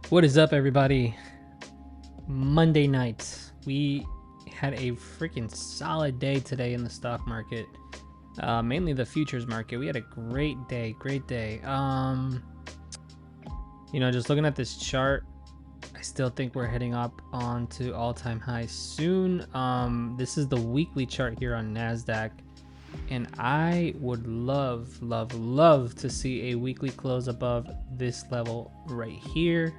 What is up, everybody? Monday night. We had a freaking solid day today in the stock market, mainly the futures market. We had a great day, great day. Just looking at this chart, I still think we're heading up onto all-time highs soon. This is the weekly chart here on NASDAQ, and I would love to see a weekly close above this level right here.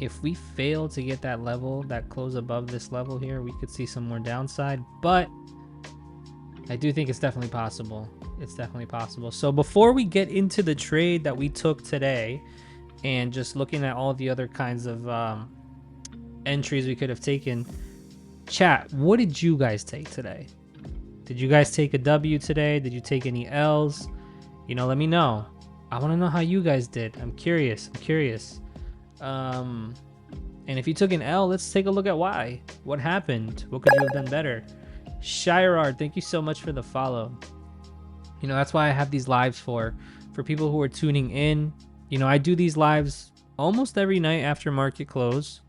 If we fail to get that level, that close above this level here, we could see some more downside, but I do think it's definitely possible. It's definitely possible. So before we get into the trade that we took today and just looking at all the other kinds of entries we could have taken, chat, what did you guys take today? Did you guys take a W today? Did you take any L's? Let me know. I want to know how you guys did. I'm curious. And if you took an L, let's take a look at why. What happened? What could you have done better? Shirard, thank you so much for the follow. That's why I have these lives for people who are tuning in. I do these lives almost every night after market close.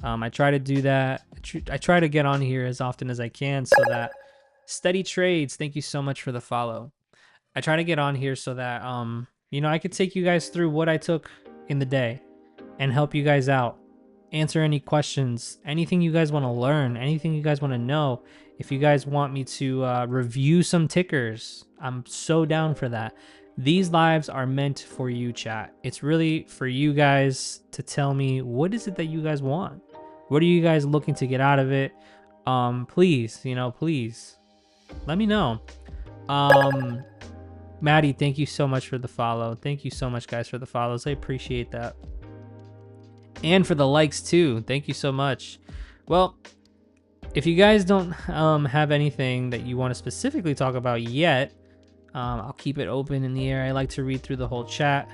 I try to do that. I try to get on here as often as I can so that Steady Trades, thank you so much for the follow. I try to get on here so that I could take you guys through what I took in the day and help you guys out, answer any questions, anything you guys want to learn, anything you guys want to know. If you guys want me to review some tickers, I'm so down for that. These lives are meant for you, chat. It's really for you guys to tell me, what is it that you guys want? What are you guys looking to get out of it? Please, please let me know. Maddie, thank you so much for the follow. Thank you so much, guys, for the follows. I appreciate that. And for the likes too. Thank you so much. Well, if you guys don't have anything that you want to specifically talk about yet, I'll keep it open in the air. I like to read through the whole chat.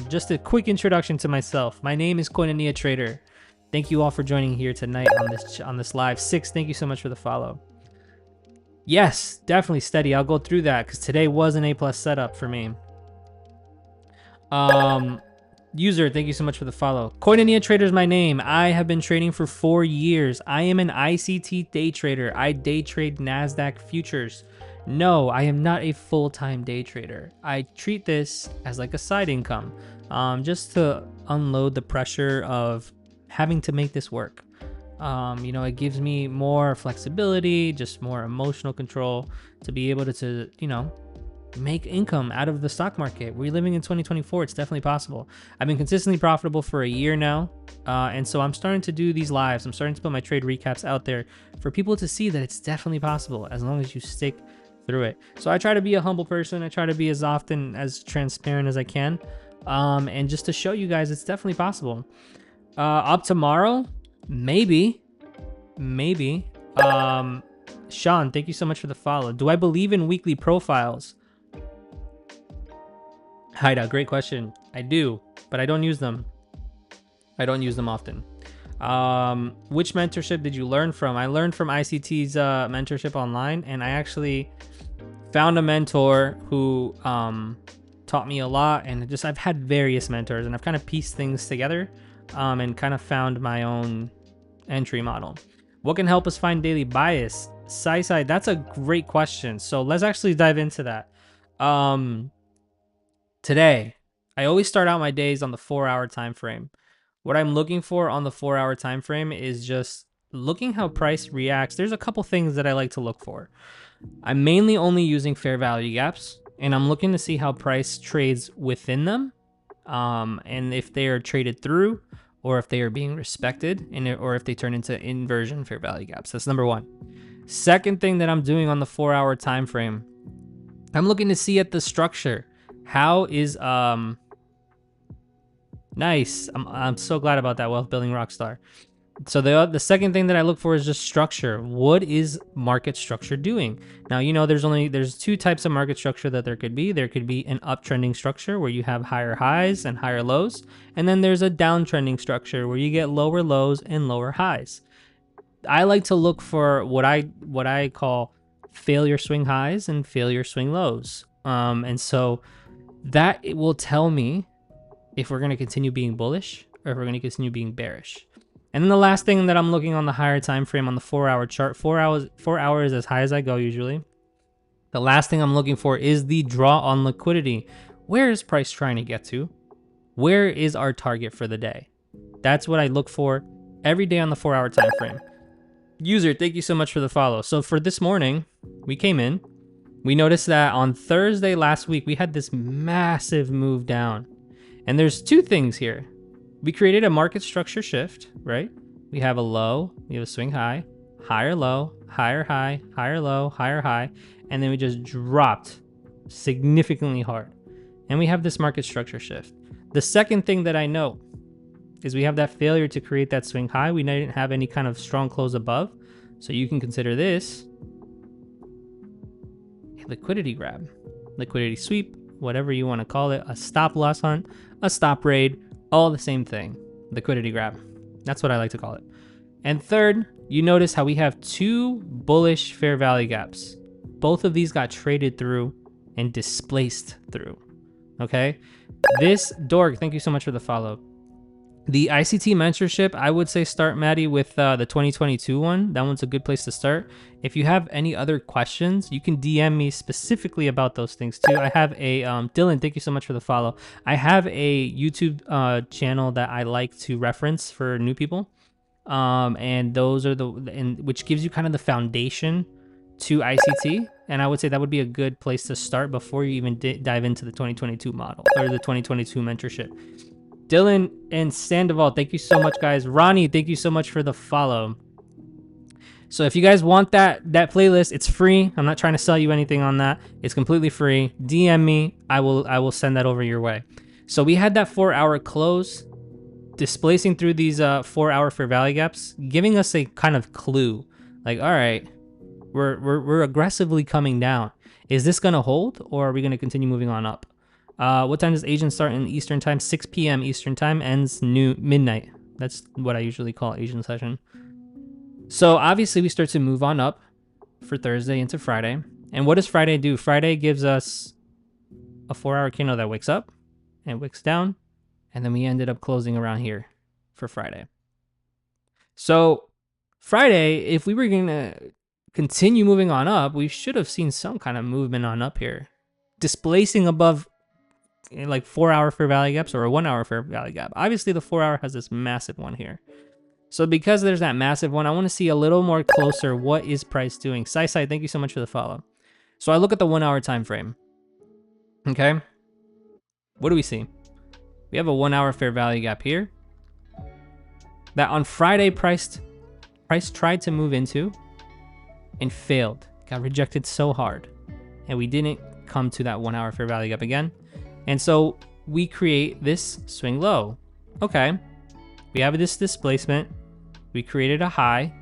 Just a quick introduction to myself. My name is Koinonia Trader. Thank you all for joining here tonight on this live. Six, thank you so much for the follow. Yes, definitely Steady. I'll go through that because today was an A+ setup for me. User, thank you so much for the follow. Koinonia Trader is my name. I have been trading for 4 years. I am an ICT day trader. I day trade NASDAQ futures. No, I am not a full-time day trader. I treat this as like a side income, just to unload the pressure of having to make this work. It gives me more flexibility, just more emotional control to be able to make income out of the stock market. We're living in 2024. It's definitely possible. I've been consistently profitable for a year now. And so I'm starting to do these lives. I'm starting to put my trade recaps out there for people to see that it's definitely possible as long as you stick through it. So I try to be a humble person. I try to be as often as transparent as I can. And just to show you guys it's definitely possible. Up tomorrow, maybe. Sean, thank you so much for the follow. Do I believe in weekly profiles? Haida, great question. I do, but I don't use them. I don't use them often. Which mentorship did you learn from? I learned from ICT's mentorship online, and I actually found a mentor who taught me a lot, and I've had various mentors, and I've kind of pieced things together and kind of found my own entry model. What can help us find daily bias? Sai, that's a great question. So let's actually dive into that. Today, I always start out my days on the 4-hour time frame. What I'm looking for on the 4-hour time frame is just looking how price reacts. There's a couple things that I like to look for. I'm mainly only using fair value gaps, and I'm looking to see how price trades within them, and if they are traded through, or if they are being respected, or if they turn into inversion fair value gaps. That's number one. Second thing that I'm doing on the 4-hour time frame, I'm looking to see at the structure. How is nice. I'm so glad about that, wealth building rockstar. So the second thing that I look for is just structure. What is market structure doing? Now, there's two types of market structure that there could be. There could be an uptrending structure where you have higher highs and higher lows, and then there's a downtrending structure where you get lower lows and lower highs. I like to look for what I call failure swing highs and failure swing lows. And so that it will tell me if we're going to continue being bullish or if we're going to continue being bearish. And then the last thing that I'm looking on the higher time frame on the 4-hour chart, 4 hours as high as I go usually. The last thing I'm looking for is the draw on liquidity. Where is price trying to get to? Where is our target for the day? That's what I look for every day on the 4-hour time frame. User, thank you so much for the follow. So for this morning, we came in. We noticed that on Thursday last week, we had this massive move down. And there's two things here. We created a market structure shift, right? We have a low, we have a swing high, higher low, higher high, higher low, higher high, and then we just dropped significantly hard. And we have this market structure shift. The second thing that I know is we have that failure to create that swing high. We didn't have any kind of strong close above. So you can consider this a liquidity grab, liquidity sweep, whatever you want to call it, a stop loss hunt, a stop raid, all the same thing, liquidity grab. That's what I like to call it. And third, you notice how we have two bullish fair value gaps. Both of these got traded through and displaced through, okay? This, Dorg, thank you so much for the follow. The ICT mentorship, I would say start, Maddie, with the 2022 one. That one's a good place to start. If you have any other questions, you can DM me specifically about those things too. I have a, Dylan, thank you so much for the follow. I have a YouTube channel that I like to reference for new people. And those are which gives you kind of the foundation to ICT. And I would say that would be a good place to start before you even dive into the 2022 model or the 2022 mentorship. Dylan and Sandoval, thank you so much, guys. Ronnie, thank you so much for the follow. So if you guys want that playlist, it's free. I'm not trying to sell you anything on that. It's completely free. DM me. I will send that over your way. So we had that 4-hour close, displacing through these 4-hour fair value gaps, giving us a kind of clue. Like, all right, we're aggressively coming down. Is this gonna hold, or are we gonna continue moving on up? What time does Asian start in Eastern time? 6 p.m. Eastern time, ends midnight. That's what I usually call Asian session. So obviously we start to move on up for Thursday into Friday. And what does Friday do? Friday gives us a 4-hour candle that wakes up and wicks down. And then we ended up closing around here for Friday. So Friday, if we were going to continue moving on up, we should have seen some kind of movement on up here, displacing above like 4-hour fair value gaps or a 1-hour fair value gap. Obviously the 4-hour has this massive one here. So because there's that massive one, I want to see a little more closer. What is price doing? Sai, thank you so much for the follow. So I look at the 1-hour time frame. Okay. What do we see? We have a 1-hour fair value gap here that on Friday price tried to move into and failed. Got rejected so hard. And we didn't come to that 1-hour fair value gap again. And so we create this swing low. Okay. We have this displacement. We created a high.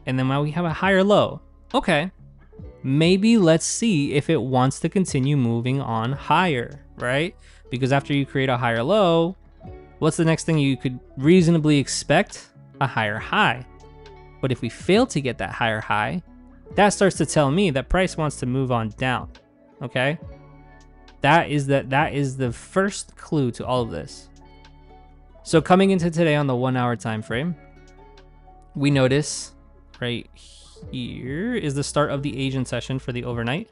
And then now we have a higher low. Okay. Maybe let's see if it wants to continue moving on higher, right? Because after you create a higher low, what's the next thing you could reasonably expect? A higher high. But if we fail to get that higher high, that starts to tell me that price wants to move on down. Okay? That is the first clue to all of this. So coming into today on the 1-hour time frame, we notice right here is the start of the Asian session for the overnight.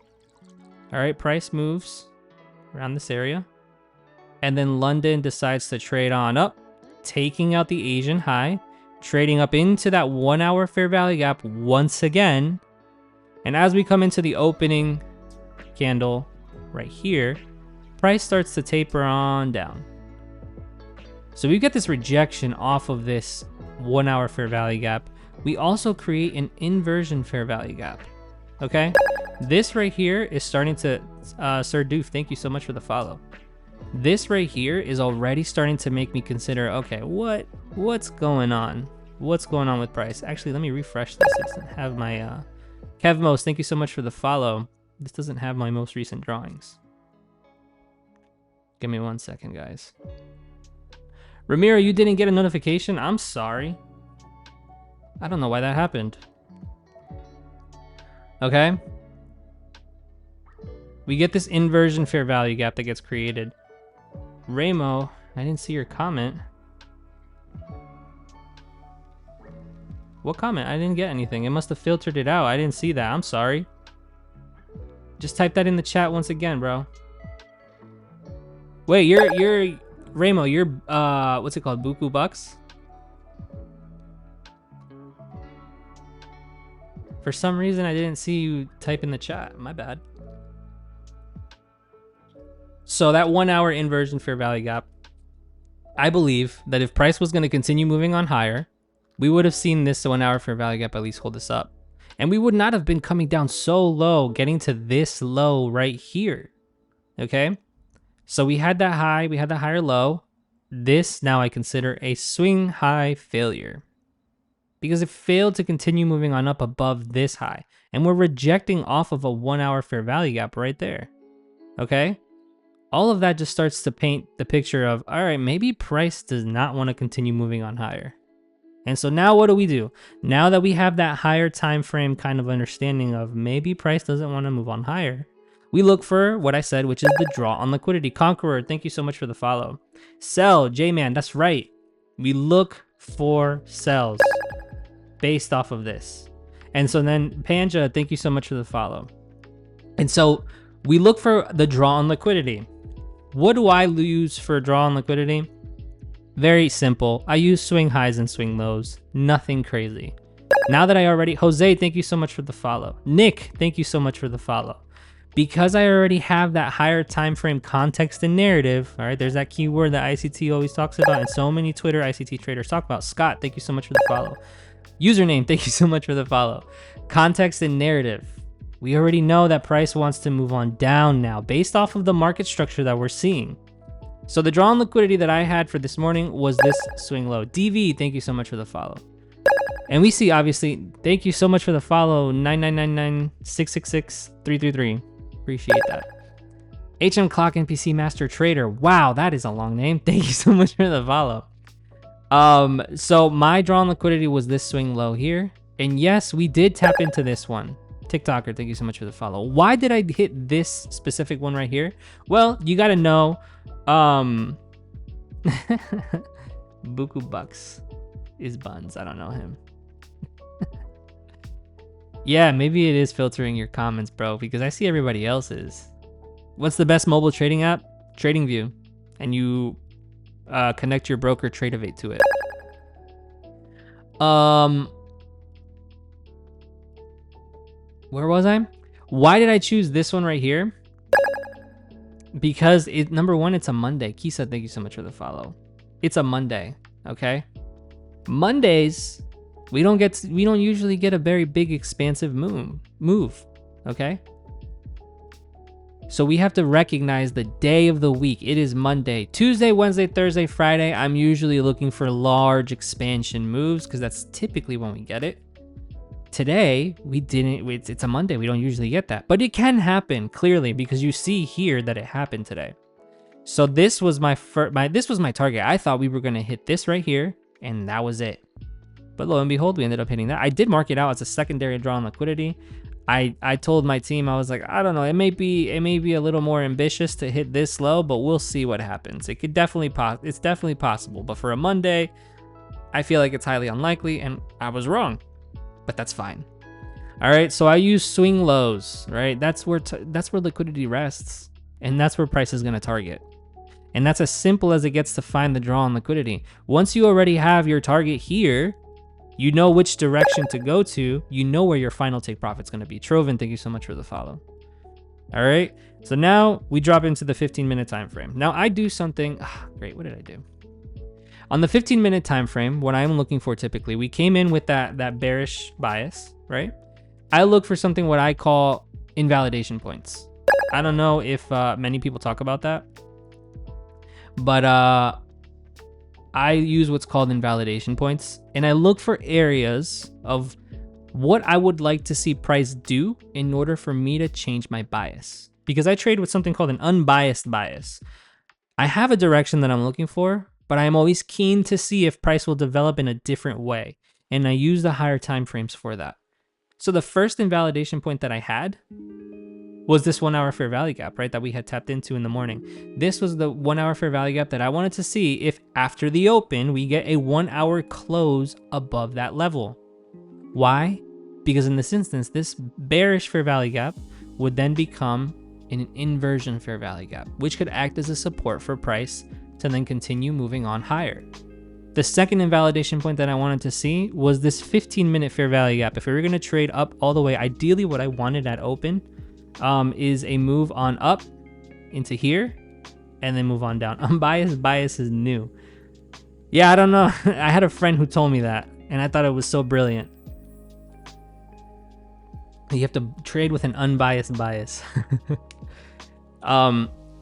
All right, price moves around this area. And then London decides to trade on up, taking out the Asian high, trading up into that 1-hour fair value gap once again. And as we come into the opening candle right here, price starts to taper on down. So we get this rejection off of this 1-hour fair value gap. We also create an inversion fair value gap. Okay, this right here is starting to, Sir Doof, thank you so much for the follow. This right here is already starting to make me consider, okay, what's going on? What's going on with price? Actually, let me refresh this. It doesn't have my, Kevmos, thank you so much for the follow. This doesn't have my most recent drawings. Give me 1 second, guys. Ramiro, you didn't get a notification? I'm sorry. I don't know why that happened. Okay. We get this inversion fair value gap that gets created. Ramo, I didn't see your comment. What comment? I didn't get anything. It must have filtered it out. I didn't see that. I'm sorry. Just type that in the chat once again, bro. Wait, you're Ramo, you're what's it called? Buku Bucks? For some reason I didn't see you type in the chat. My bad. So that 1 hour inversion fair value gap, I believe that if price was going to continue moving on higher, we would have seen this 1 hour fair value gap at least hold this up. And we would not have been coming down so low, getting to this low right here. Okay? So we had that high, we had the higher low. This now I consider a swing high failure, because it failed to continue moving on up above this high. And we're rejecting off of a 1 hour fair value gap right there. Okay? All of that just starts to paint the picture of, all right, maybe price does not want to continue moving on higher. And so now what do? Now that we have that higher time frame kind of understanding of maybe price doesn't want to move on higher, we look for what I said, which is the draw on liquidity. Conqueror, thank you so much for the follow. Sell, J-Man, that's right. We look for sells based off of this. And so then Panja, thank you so much for the follow. And so we look for the draw on liquidity. What do I use for draw on liquidity? Very simple. I use swing highs and swing lows. Nothing crazy. Now that I already... Jose, thank you so much for the follow. Nick, thank you so much for the follow. Because I already have that higher time frame context and narrative, all right, there's that keyword that ICT always talks about and so many Twitter ICT traders talk about. Scott, thank you so much for the follow. Username, thank you so much for the follow. Context and narrative. We already know that price wants to move on down now based off of the market structure that we're seeing. So the draw on liquidity that I had for this morning was this swing low. DV, thank you so much for the follow. And we see, obviously, thank you so much for the follow. 99996663333. Appreciate that. HM Clock NPC Master Trader. Wow, that is a long name. Thank you so much for the follow. So my draw on liquidity was this swing low here. And yes, we did tap into this one. TikToker, thank you so much for the follow. Why did I hit this specific one right here? Well, you got to know. Buku Bucks is Buns. I don't know him. Yeah, maybe it is filtering your comments, bro, because I see everybody else's. What's the best mobile trading app? TradingView. And you connect your broker Tradevate to it. Where was I? Why did I choose this one right here? Because number one, it's a Monday. Kisa, thank you so much for the follow. It's a Monday, okay? Mondays, we don't usually get a very big expansive move, okay? So we have to recognize the day of the week. It is Monday. Tuesday, Wednesday, Thursday, Friday, I'm usually looking for large expansion moves because that's typically when we get it. Today, we didn't. It's a Monday. We don't usually get that. But it can happen, clearly, because you see here that it happened today. So this was this was my target. I thought we were going to hit this right here, and that was it. But lo and behold, we ended up hitting that. I did mark it out as a secondary draw on liquidity. I told my team, I was like, I don't know, it may be a little more ambitious to hit this low, but we'll see what happens. It's definitely possible. But for a Monday, I feel like it's highly unlikely, and I was wrong. But that's fine. All right, so I use swing lows, right? That's where liquidity rests, and that's where price is going to target. And that's as simple as it gets to find the draw on liquidity. Once you already have your target here, you know which direction to go to. You know where your final take profit's going to be. Trovan, thank you so much for the follow. All right, so now we drop into the 15-minute time frame. Now I do something. Great, what did I do? On the 15-minute time frame, what I'm looking for typically, we came in with that bearish bias, right? I look for something what I call invalidation points. I don't know if many people talk about that, but I use what's called invalidation points, and I look for areas of what I would like to see price do in order for me to change my bias. Because I trade with something called an unbiased bias. I have a direction that I'm looking for, but I'm always keen to see if price will develop in a different way. And I use the higher time frames for that. So the first invalidation point that I had was this 1 hour fair value gap, right? That we had tapped into in the morning. This was the 1 hour fair value gap that I wanted to see if after the open, we get a 1 hour close above that level. Why? Because in this instance, this bearish fair value gap would then become an inversion fair value gap, which could act as a support for price to then continue moving on higher. The second invalidation point that I wanted to see was this 15-minute fair value gap. If we were going to trade up all the way, ideally what I wanted at open is a move on up into here and then move on down. Unbiased bias is new. Yeah, I don't know. I had a friend who told me that, and I thought it was so brilliant. You have to trade with an unbiased bias.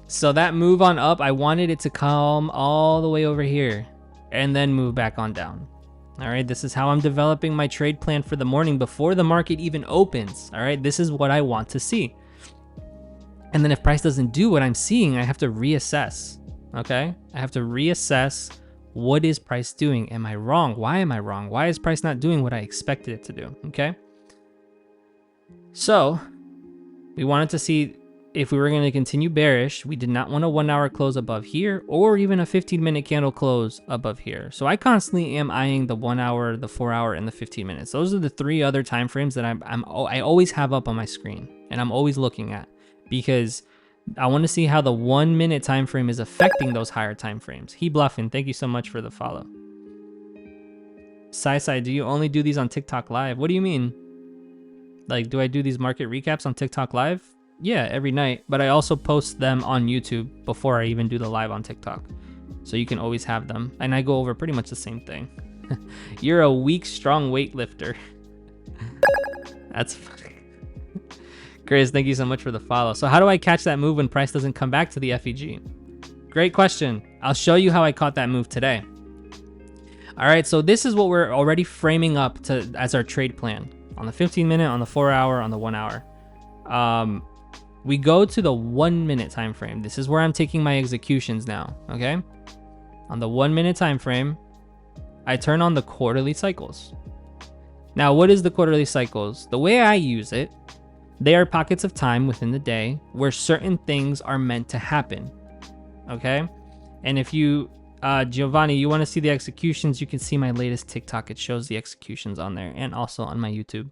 So that move on up, I wanted it to come all the way over here and then move back on down. All right, this is how I'm developing my trade plan for the morning before the market even opens. All right, this is what I want to see. And then if price doesn't do what I'm seeing, I have to reassess. Okay, I have to reassess, what is price doing? Am I wrong? Why am I wrong? Why is price not doing what I expected it to do? Okay, so we wanted to see if we were going to continue bearish. We did not want a 1 hour close above here or even a 15-minute candle close above here. So I constantly am eyeing the 1 hour, the 4 hour, and the 15 minutes. Those are the three other time frames that I always have up on my screen and I'm always looking at, because I want to see how the 1 minute time frame is affecting those higher time frames. He Bluffin, thank you so much for the follow. Sai, do you only do these on TikTok Live? What do you mean? Like, do I do these market recaps on TikTok Live? Yeah, every night, but I also post them on YouTube before I even do the live on TikTok. So you can always have them. And I go over pretty much the same thing. You're a weak, strong weightlifter. That's funny. Chris, thank you so much for the follow. So how do I catch that move when price doesn't come back to the FEG? Great question. I'll show you how I caught that move today. All right, so this is what we're already framing up to as our trade plan. On the 15 minute, on the 4 hour, on the 1 hour. We go to the 1 minute time frame. This is where I'm taking my executions now, okay? On the 1 minute time frame, I turn on the quarterly cycles. Now, what is the quarterly cycles? The way I use it, they are pockets of time within the day where certain things are meant to happen, okay? And if you, Giovanni, you want to see the executions, you can see my latest TikTok. It shows the executions on there and also on my YouTube.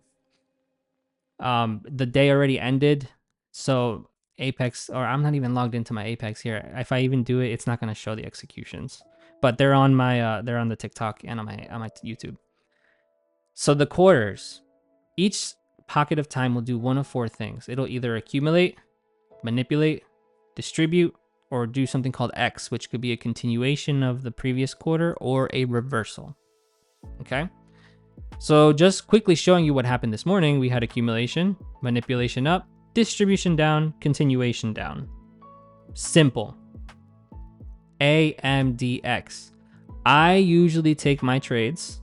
The day already ended. So Apex, or I'm not even logged into my Apex here. If I even do it, it's not going to show the executions, but they're on my, they're on the TikTok and on my YouTube. So the quarters, each pocket of time will do one of four things. It'll either accumulate, manipulate, distribute, or do something called X, which could be a continuation of the previous quarter or a reversal. Okay. So just quickly showing you what happened this morning, we had accumulation, manipulation up, distribution down, continuation down. Simple. AMDX. I usually take my trades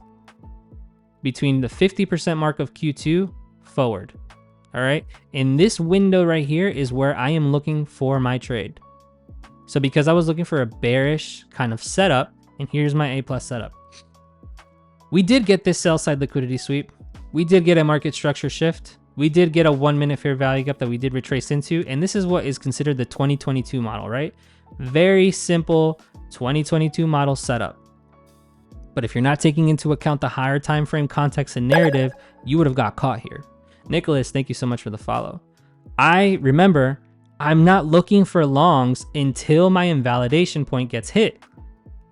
between the 50% mark of Q2 forward. All right. In this window right here is where I am looking for my trade. So because I was looking for a bearish kind of setup, and here's my A+ setup. We did get this sell side liquidity sweep. We did get a market structure shift. We did get a 1 minute fair value gap that we did retrace into. And this is what is considered the 2022 model, right? Very simple 2022 model setup. But if you're not taking into account the higher time frame context and narrative, you would have got caught here. Nicholas, thank you so much for the follow. Remember, I'm not looking for longs until my invalidation point gets hit,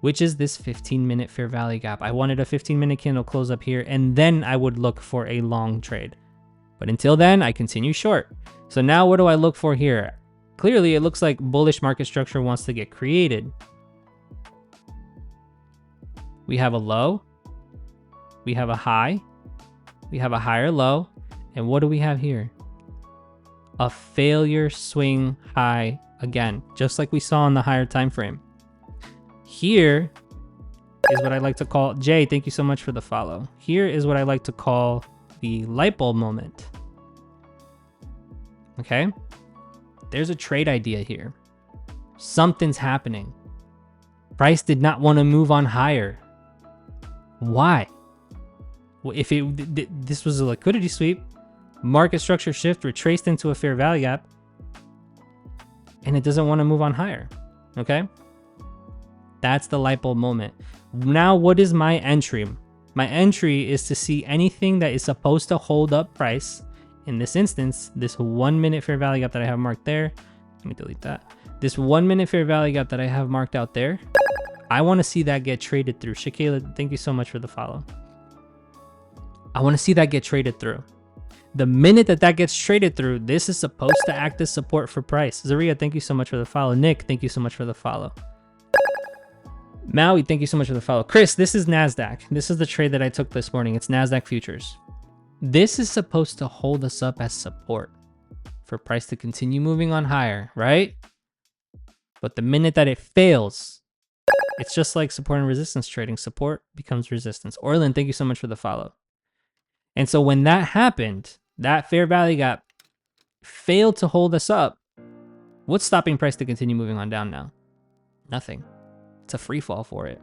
which is this 15-minute fair value gap. I wanted a 15-minute candle close up here, and then I would look for a long trade. But until then, I continue short. So now what do I look for here? Clearly, it looks like bullish market structure wants to get created. We have a low. We have a high. We have a higher low. And what do we have here? A failure swing high again, just like we saw in the higher time frame. Here is what I like to call, Jay, thank you so much for the follow. Here is what I like to call the light bulb moment. Okay, there's a trade idea here. Something's happening. Price did not want to move on higher. Why? Well, if this was a liquidity sweep, market structure shift, retraced into a fair value gap, and it doesn't want to move on higher. Okay, that's the light bulb moment. Now, what is my entry? My entry is to see anything that is supposed to hold up price. In this instance, this 1 minute fair value gap that I have marked there. Let me delete that. This 1 minute fair value gap that I have marked out there. I want to see that get traded through. Shakayla, thank you so much for the follow. I want to see that get traded through. The minute that gets traded through, this is supposed to act as support for price. Zaria, thank you so much for the follow. Nick, thank you so much for the follow. Maui, thank you so much for the follow. Chris, this is NASDAQ. This is the trade that I took this morning. It's NASDAQ futures. This is supposed to hold us up as support for price to continue moving on higher, right? But the minute that it fails, it's just like support and resistance trading. Support becomes resistance. Orlin, thank you so much for the follow. And so when that happened, that fair value gap failed to hold us up. What's stopping price to continue moving on down now? Nothing. It's a free fall for it.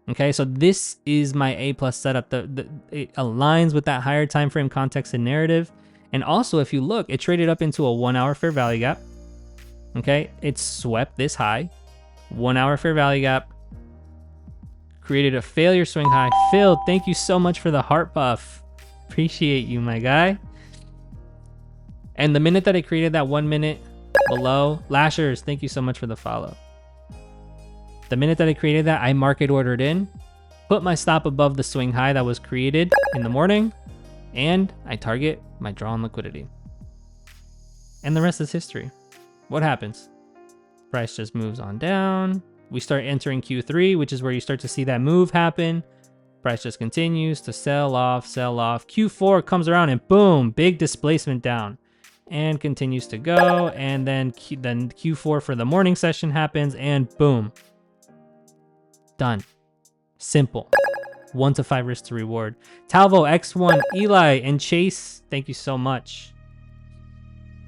Okay, so this is my A+ setup. It aligns with that higher time frame context and narrative. And also, if you look, it traded up into a 1 hour fair value gap. Okay, it swept this high. 1 hour fair value gap. Created a failure swing high. Phil, thank you so much for the heart buff. Appreciate you, my guy. And the minute that it created that 1 minute below, Lashers, thank you so much for the follow. The minute that I created that, I market ordered in, put my stop above the swing high that was created in the morning, and I target my draw on liquidity. And the rest is history. What happens? Price just moves on down. We start entering Q3, which is where you start to see that move happen. Price just continues to sell off, sell off. Q4 comes around and boom, big displacement down and continues to go. And then Q4 for the morning session happens and boom, done. Simple. 1 to 5 risk to reward. Talvo, X1, Eli, and Chase, thank you so much.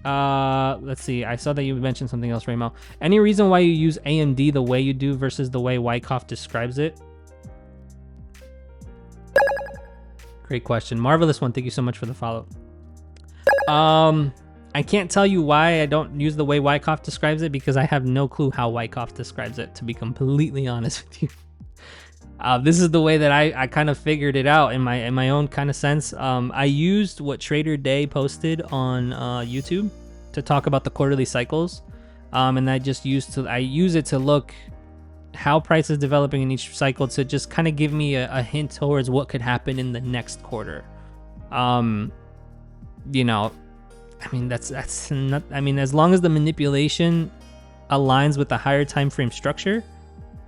Let's see. I saw that you mentioned something else, Raymo. Any reason why you use AMD the way you do versus the way Wyckoff describes it? Great question. Marvelous one. Thank you so much for the follow. I can't tell you why I don't use the way Wyckoff describes it because I have no clue how Wyckoff describes it, to be completely honest with you. This is the way that I kind of figured it out in my own kind of sense. I used what Trader Day posted on YouTube to talk about the quarterly cycles, and I use it to look how price is developing in each cycle to just kind of give me a hint towards what could happen in the next quarter. You know, I mean that's not. I mean, as long as the manipulation aligns with the higher time frame structure,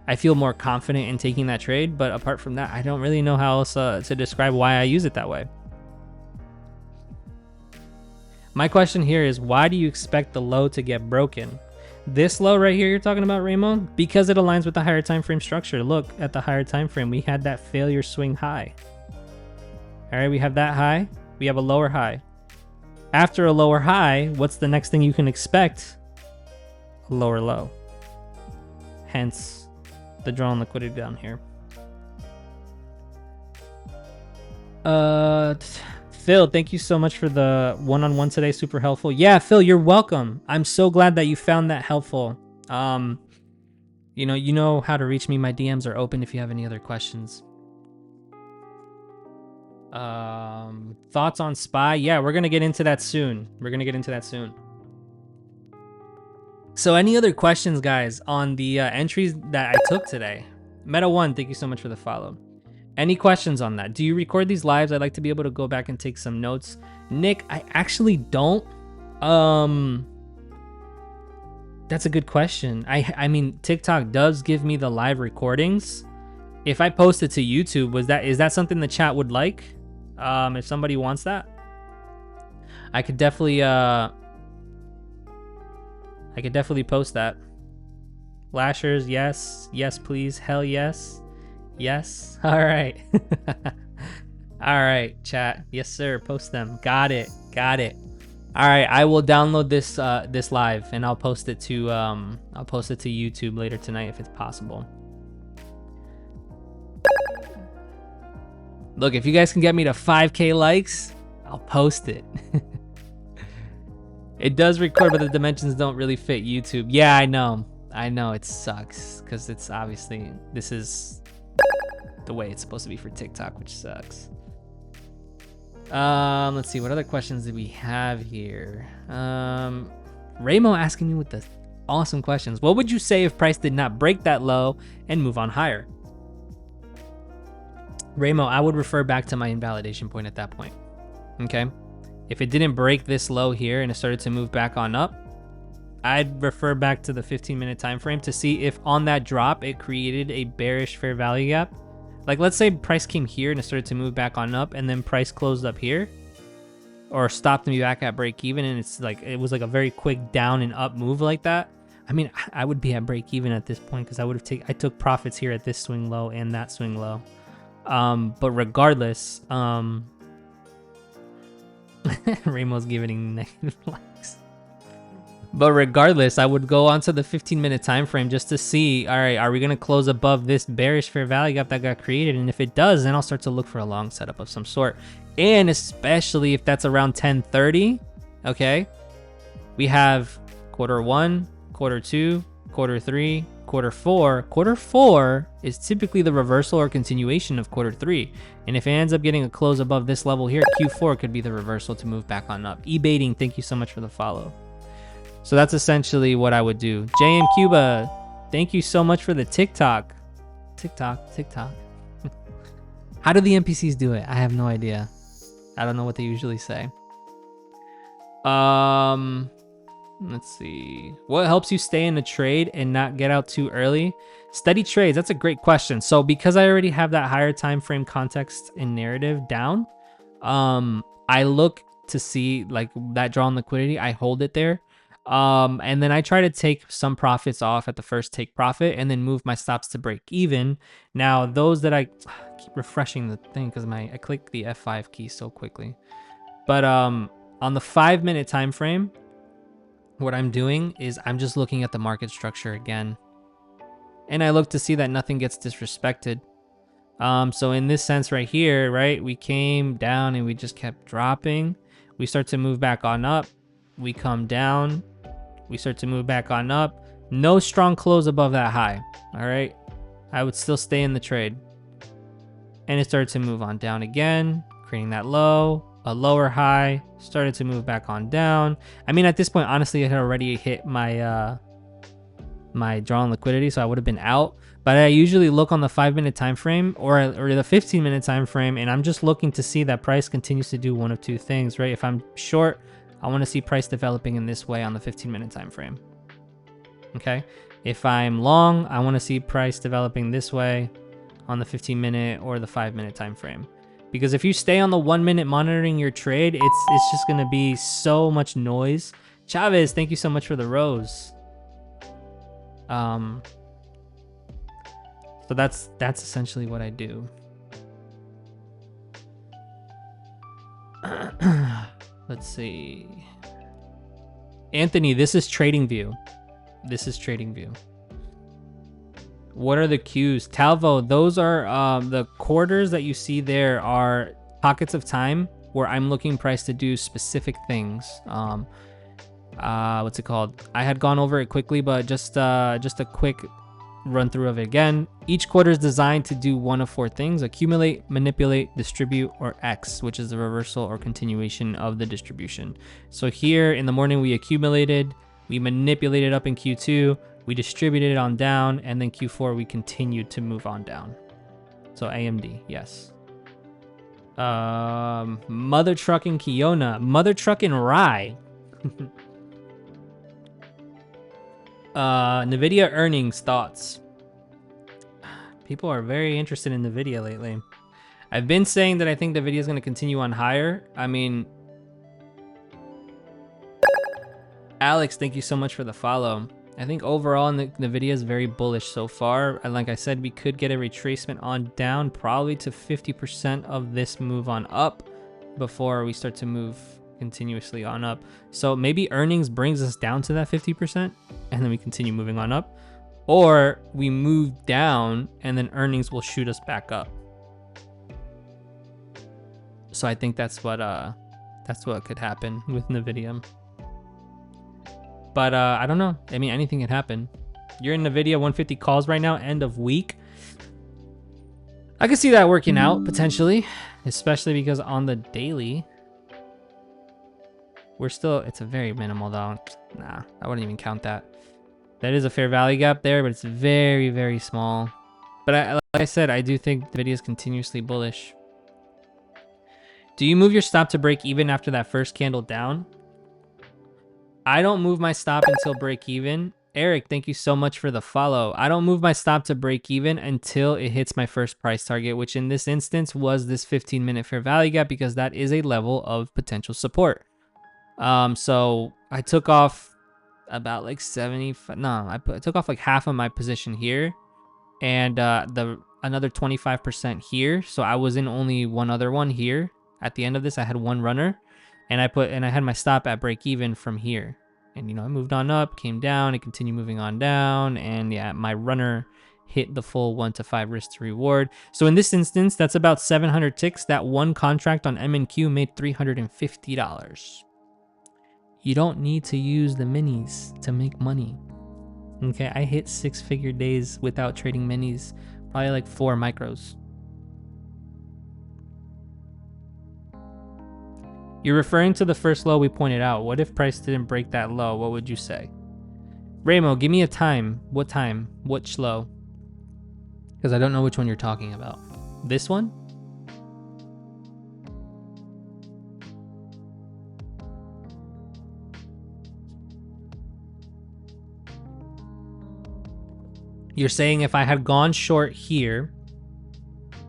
I feel more confident in taking that trade. But apart from that, I don't really know how else to describe why I use it that way. My question here is, why do you expect the low to get broken? This low right here you're talking about, Raymond? Because it aligns with the higher time frame structure. Look at the higher time frame. We had that failure swing high. All right, we have that high. We have a lower high. After a lower high, what's the next thing you can expect? A lower low. Hence the draw on liquidity down here. Phil, thank you so much for the one-on-one today. Super helpful. Yeah, Phil, you're welcome. I'm so glad that you found that helpful. You know how to reach me. My DMs are open if you have any other questions. Thoughts on SPY? Yeah, we're gonna get into that soon. So any other questions, guys, on the entries that I took today? Meta1, thank you so much for the follow. Any questions on that? Do you record these lives? I'd like to be able to go back and take some notes. Nick, I actually don't. That's a good question. I mean, TikTok does give me the live recordings. If I post it to YouTube, is that something the chat would like? If somebody wants that, I could definitely post that. Lashers, yes please, hell yes. All right. All right, chat. Yes sir, post them. Got it. All right, I will download this live and I'll post it to YouTube later tonight if it's possible. Look, if you guys can get me to 5K likes, I'll post it. It does record, but the dimensions don't really fit YouTube. Yeah, I know, it sucks because it's obviously this is the way it's supposed to be for TikTok, which sucks. Let's see, what other questions did we have here? Raymo asking me with the awesome questions. What would you say if price did not break that low and move on higher? Raymo, I would refer back to my invalidation point at that point. Okay, if it didn't break this low here and it started to move back on up, I'd refer back to the 15-minute time frame to see if on that drop it created a bearish fair value gap. Like, let's say price came here and it started to move back on up, and then price closed up here or stopped me back at break even, and it's like it was like a very quick down and up move like that. I mean, I would be at break even at this point because I took profits here at this swing low and that swing low. But regardless, Ramos giving negative likes. But regardless, I would go onto the 15-minute time frame just to see, all right, are we going to close above this bearish fair value gap that got created? And if it does, then I'll start to look for a long setup of some sort. And especially if that's around 10:30, okay? We have quarter 1, quarter 2, quarter 3, quarter 4. Quarter 4 is typically the reversal or continuation of quarter 3. And if it ends up getting a close above this level here, Q4 could be the reversal to move back on up. E-baiting, thank you so much for the follow. So that's essentially what I would do. JM Cuba, thank you so much for the TikTok. TikTok. How do the NPCs do it? I have no idea. I don't know what they usually say. Let's see. What helps you stay in the trade and not get out too early? Steady trades. That's a great question. So because I already have that higher time frame context and narrative down, I look to see like that drawn liquidity. I hold it there. And then I try to take some profits off at the first take profit and then move my stops to break even. Now, those that I keep refreshing the thing because I click the F5 key so quickly. But on the 5-minute time frame, what I'm doing is I'm just looking at the market structure again. And I look to see that nothing gets disrespected. So in this sense right here, right, we came down and we just kept dropping. We start to move back on up. We come down. We start to move back on up. No strong close above that high. All right. I would still stay in the trade. And it started to move on down again, creating that low, a lower high, started to move back on down. I mean, at this point, honestly, I had already hit my my drawn liquidity, so I would have been out. But I usually look on the 5-minute time frame or the 15-minute time frame, and I'm just looking to see that price continues to do one of two things, right? If I'm short, I want to see price developing in this way on the 15-minute time frame. Okay. If I'm long, I want to see price developing this way on the 15-minute or the 5-minute time frame. Because if you stay on the 1-minute monitoring your trade, it's just going to be so much noise. Chavez, thank you so much for the rose. So that's essentially what I do. Let's see. Anthony, this is TradingView. This is TradingView. What are the cues? Talvo, those are the quarters that you see there are pockets of time where I'm looking price to do specific things. What's it called? I had gone over it quickly, but just a quick run through of it again. Each quarter is designed to do one of 4 things: accumulate, manipulate, distribute, or X, which is the reversal or continuation of the distribution. So here in the morning, we accumulated, we manipulated up in Q2, we distributed it on down, and then Q4, we continued to move on down. So AMD, yes. Mother Truck and Kiona, Mother Truck and Rye. Nvidia earnings thoughts. People are very interested in Nvidia lately. I've been saying that I think Nvidia is going to continue on higher. I mean, Alex, thank you so much for the follow. I think overall Nvidia is very bullish so far. And like I said, we could get a retracement on down probably to 50% of this move on up before we start to move continuously on up. So maybe earnings brings us down to that 50% and then we continue moving on up, or we move down and then earnings will shoot us back up. So I think that's what could happen with Nvidia. But I don't know. I mean, anything can happen. You're in Nvidia 150 calls right now, end of week. I could see that working out potentially, especially because on the daily, we're still, it's a very minimal though. Nah, I wouldn't even count that. That is a fair value gap there, but it's very, very small. But like I said, I do think the video is continuously bullish. Do you move your stop to break even after that first candle down? I don't move my stop until break even. Eric, thank you so much for the follow. I don't move my stop to break even until it hits my first price target, which in this instance was this 15-minute fair value gap, because that is a level of potential support. So I took off about like 70. No, I took off like half of my position here, and another 25% here. So I was in only one other one here. At the end of this, I had one runner, and I had my stop at break even from here. And I moved on up, came down, and continued moving on down, and yeah, my runner hit the full 1 to 5 risk to reward. So in this instance, that's about 700 ticks. That one contract on MNQ made $350. You don't need to use the minis to make money. Okay, I hit 6-figure days without trading minis, probably like 4 micros. You're referring to the first low we pointed out. What if price didn't break that low? What would you say? Ramo, give me a time. What time? Which low? Because I don't know which one you're talking about. This one? You're saying if I had gone short here,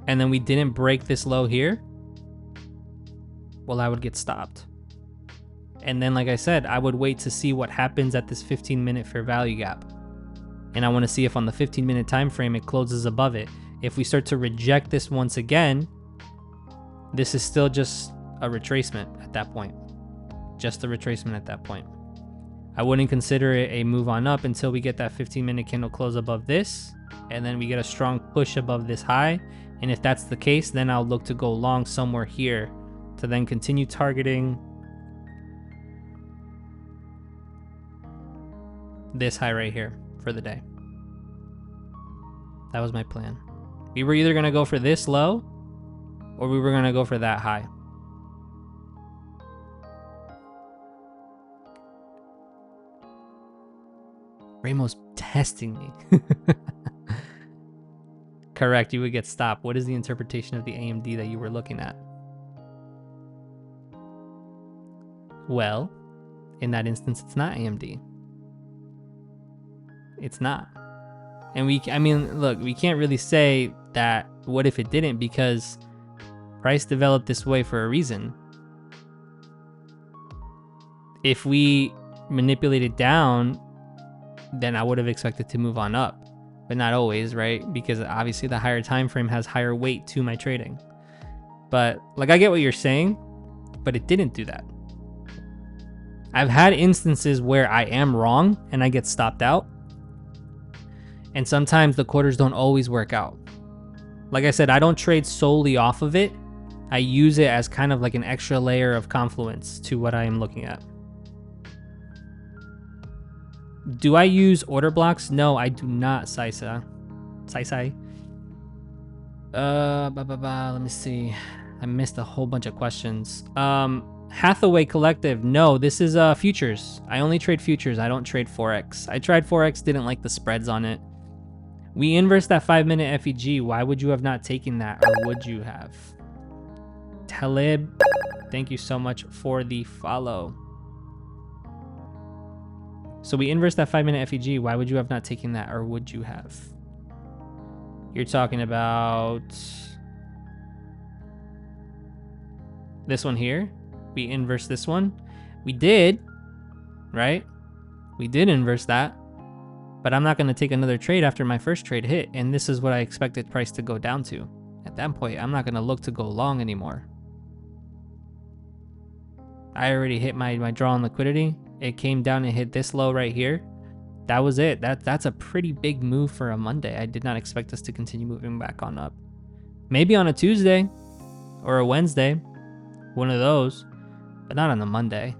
and then we didn't break this low here, well, I would get stopped. And then, like I said, I would wait to see what happens at this 15-minute fair value gap. And I want to see if on the 15-minute time frame it closes above it. If we start to reject this once again, this is still just a retracement at that point. Just a retracement at that point. I wouldn't consider it a move on up until we get that 15-minute candle close above this, and then we get a strong push above this high. And if that's the case, then I'll look to go long somewhere here to then continue targeting this high right here for the day. That was my plan. We were either going to go for this low or we were going to go for that high. Ramo's testing me. Correct, you would get stopped. What is the interpretation of the AMD that you were looking at? Well, in that instance, it's not AMD. It's not. And I mean, look, we can't really say that what if it didn't, because price developed this way for a reason. If we manipulate it down, then I would have expected to move on up, but not always, right? Because obviously the higher time frame has higher weight to my trading. But like, I get what you're saying, but it didn't do that. I've had instances where I am wrong and I get stopped out. And sometimes the quarters don't always work out. Like I said, I don't trade solely off of it. I use it as kind of like an extra layer of confluence to what I am looking at. Do I use order blocks? No, I do not, Saisa. Let me see. I missed a whole bunch of questions. Hathaway Collective. No, this is futures. I only trade futures. I don't trade Forex. I tried Forex, didn't like the spreads on it. We inverse that 5-minute FEG. Why would you have not taken that, or would you have? Talib, thank you so much for the follow. So we inverse that 5-minute FEG. Why would you have not taken that, or would you have? You're talking about this one here. We inverse this one. We did, right? We did inverse that, but I'm not going to take another trade after my first trade hit. And this is what I expected price to go down to. At that point, I'm not going to look to go long anymore. I already hit my draw on liquidity. It came down and hit this low right here. That was it. That's a pretty big move for a Monday. I did not expect us to continue moving back on up. Maybe on a Tuesday or a Wednesday, one of those, but not on a Monday.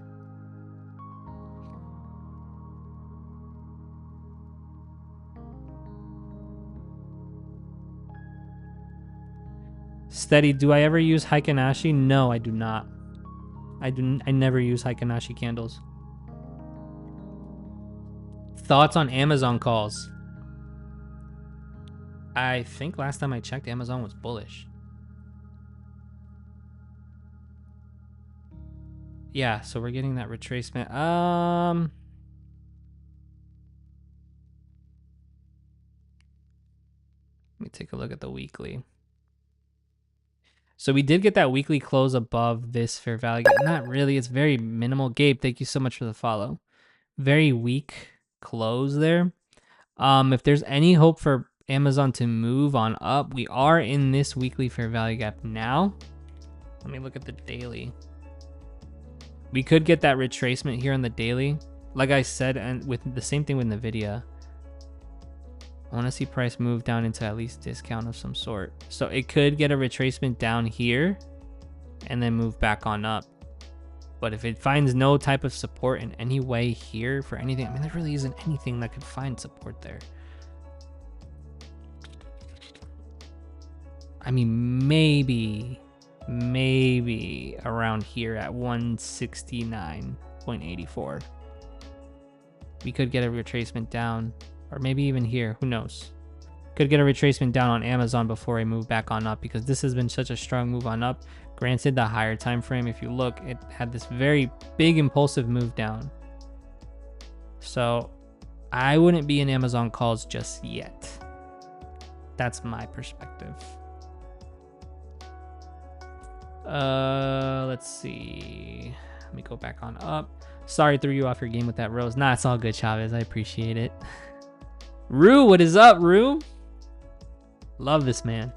Steady, do I ever use Heikinashi? No, I do not. I never use Heikinashi candles. Thoughts on Amazon calls? I think last time I checked, Amazon was bullish. Yeah, so we're getting that retracement. Let me take a look at the weekly. So we did get that weekly close above this fair value. Not really. It's very minimal. Gabe, thank you so much for the follow. Very weak close there. If there's any hope for Amazon to move on up, we are in this weekly fair value gap now. Let me look at the daily. We could get that retracement here on the daily. Like I said, and with the same thing with NVIDIA. I want to see price move down into at least discount of some sort. So it could get a retracement down here and then move back on up. But if it finds no type of support in any way here for anything, I mean, there really isn't anything that could find support there. I mean, maybe around here at 169.84. We could get a retracement down, or maybe even here, who knows? Could get a retracement down on Amazon before I move back on up, because this has been such a strong move on up. Granted, the higher time frame, if you look, it had this very big impulsive move down. So I wouldn't be in Amazon calls just yet. That's my perspective. Let's see. Let me go back on up. Sorry, threw you off your game with that rose. Nah, it's all good, Chavez. I appreciate it. Rue, what is up, Rue? Love this man.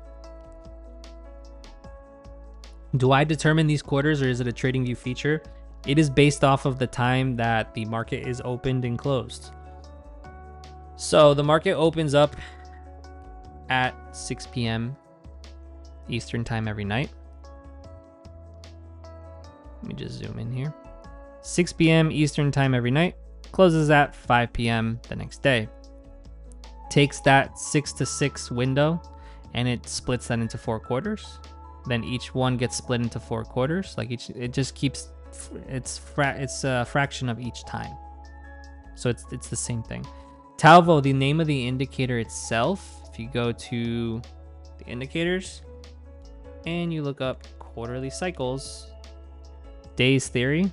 Do I determine these quarters, or is it a TradingView feature? It is based off of the time that the market is opened and closed. So the market opens up at 6 p.m. Eastern time every night. Let me just zoom in here. 6 p.m. Eastern time every night. Closes at 5 p.m. the next day. Takes that 6 to 6 window and it splits that into 4 quarters. Then each one gets split into 4 quarters. Like it just keeps it's a fraction of each time. So it's the same thing. Talvo, the name of the indicator itself, if you go to the indicators and you look up quarterly cycles, Days Theory,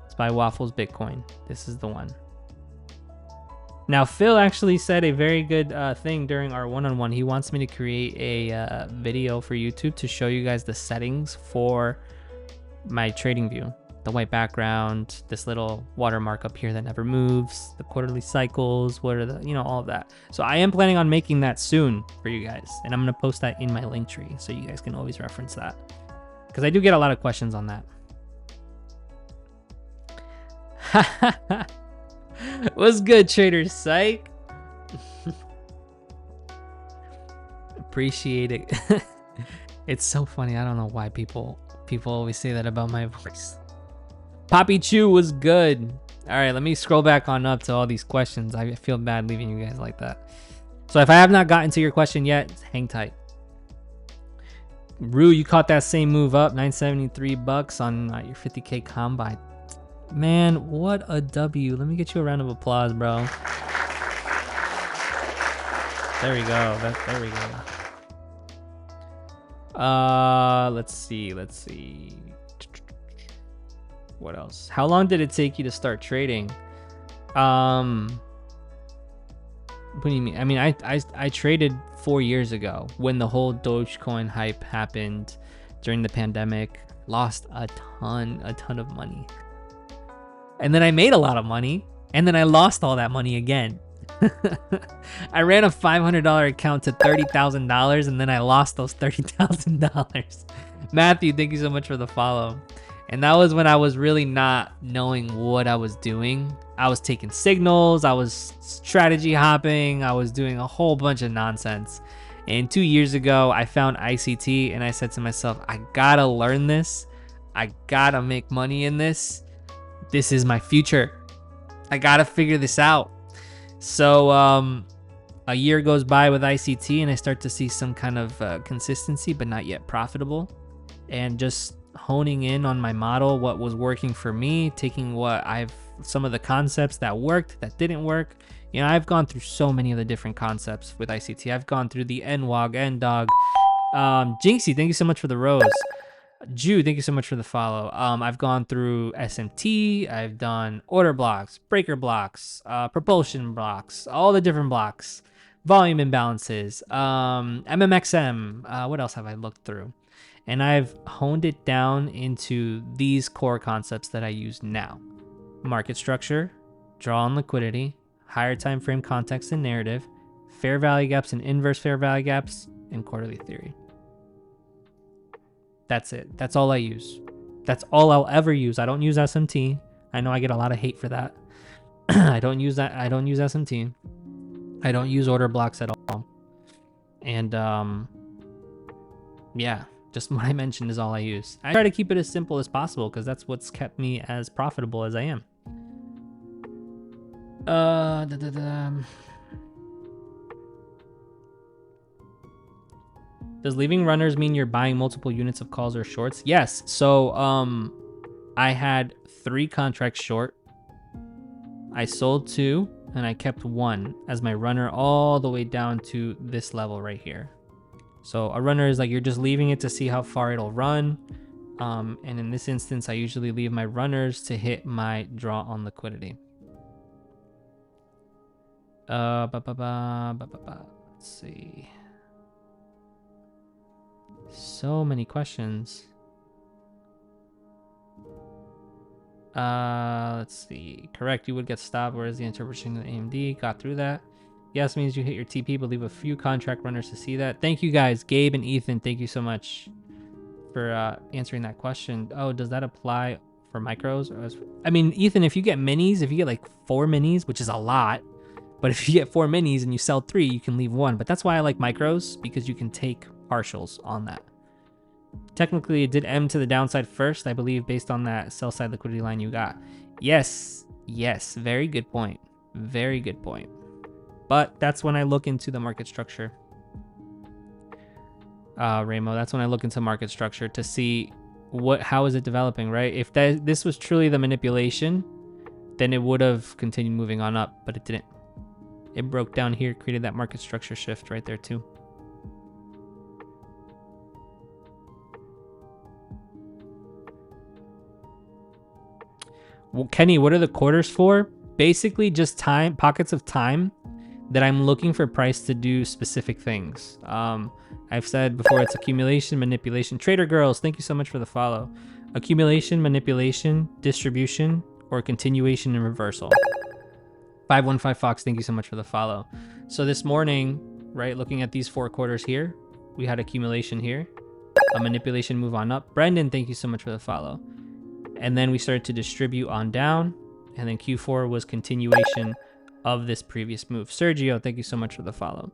it's by Waffles Bitcoin. This is the one. Now, Phil actually said a very good thing during our one-on-one. He wants me to create a video for YouTube to show you guys the settings for my TradingView. The white background, this little watermark up here that never moves, the quarterly cycles, what are the, all of that. So I am planning on making that soon for you guys. And I'm going to post that in my Linktree so you guys can always reference that, because I do get a lot of questions on that. What's good, Trader Psych? Appreciate it. It's so funny. I don't know why people always say that about my voice. Poppy Chew was good. All right, let me scroll back on up to all these questions. I feel bad leaving you guys like that. So if I have not gotten to your question yet, hang tight. Rue, you caught that same move up, $973 on your 50K combine. Man, what a W. Let me get you a round of applause, bro. There we go. There we go. Let's see. What else? How long did it take you to start trading? What do you mean? I mean, I traded 4 years ago when the whole Dogecoin hype happened during the pandemic. Lost a ton of money. And then I made a lot of money, and then I lost all that money again. I ran a $500 account to $30,000, and then I lost those $30,000. Matthew, thank you so much for the follow. And that was when I was really not knowing what I was doing. I was taking signals, I was strategy hopping, I was doing a whole bunch of nonsense. And 2 years ago, I found ICT, and I said to myself, I gotta learn this. I gotta make money in this. This is my future. I gotta figure this out. So a year goes by with ICT and I start to see some kind of consistency, but not yet profitable, and just honing in on my model, what was working for me, taking some of the concepts that worked, that didn't work. You know, I've gone through so many of the different concepts with ICT. I've gone through the NWOG, NDOG. Jinxie, thank you so much for the rose. Jude, thank you so much for the follow. I've gone through SMT. I've done order blocks, breaker blocks, propulsion blocks, all the different blocks, volume imbalances, MMXM. What else have I looked through? And I've honed it down into these core concepts that I use now: market structure, draw on liquidity, higher time frame context and narrative, fair value gaps and inverse fair value gaps, and quarterly theory. That's it. That's all I use. That's all I'll ever use. I don't use SMT. I know I get a lot of hate for that. I don't use that. I don't use SMT. I don't use order blocks at all. And yeah, just what I mentioned is all I use. I try to keep it as simple as possible because that's what's kept me as profitable as I am. Does leaving runners mean you're buying multiple units of calls or shorts? Yes. So I had 3 contracts short. I sold 2 and I kept 1 as my runner all the way down to this level right here. So a runner is like you're just leaving it to see how far it'll run. And in this instance, I usually leave my runners to hit my draw on liquidity. Let's see. So many questions. Let's see. Correct, you would get stopped. Whereas the interpretation of the AMD got through that. Yes means you hit your TP, but leave a few contract runners to see that. Thank you guys, Gabe and Ethan. Thank you so much for answering that question. Oh, does that apply for micros? I mean, Ethan, if you get minis, if you get like 4 minis, which is a lot, but if you get 4 minis and you sell 3, you can leave 1. But that's why I like micros, because you can take partials on that. Technically, it did M to the downside first, I believe, based on that sell side liquidity line you got. Yes, yes, very good point. Very good point. But that's when I look into the market structure. Ramo, that's when I look into market structure to see how is it developing, right? If this was truly the manipulation, then it would have continued moving on up, but it didn't. It broke down here, created that market structure shift right there too. Well, Kenny, what are the quarters for? Basically just pockets of time that I'm looking for price to do specific things. I've said before, it's accumulation, manipulation. Trader Girls, thank you so much for the follow. Accumulation, manipulation, distribution, or continuation and reversal. 515 Fox, thank you so much for the follow. So this morning, right, looking at these 4 quarters here, we had accumulation here, a manipulation move on up. Brendan, thank you so much for the follow. And then we started to distribute on down, and then Q4 was continuation of this previous move. Sergio, thank you so much for the follow.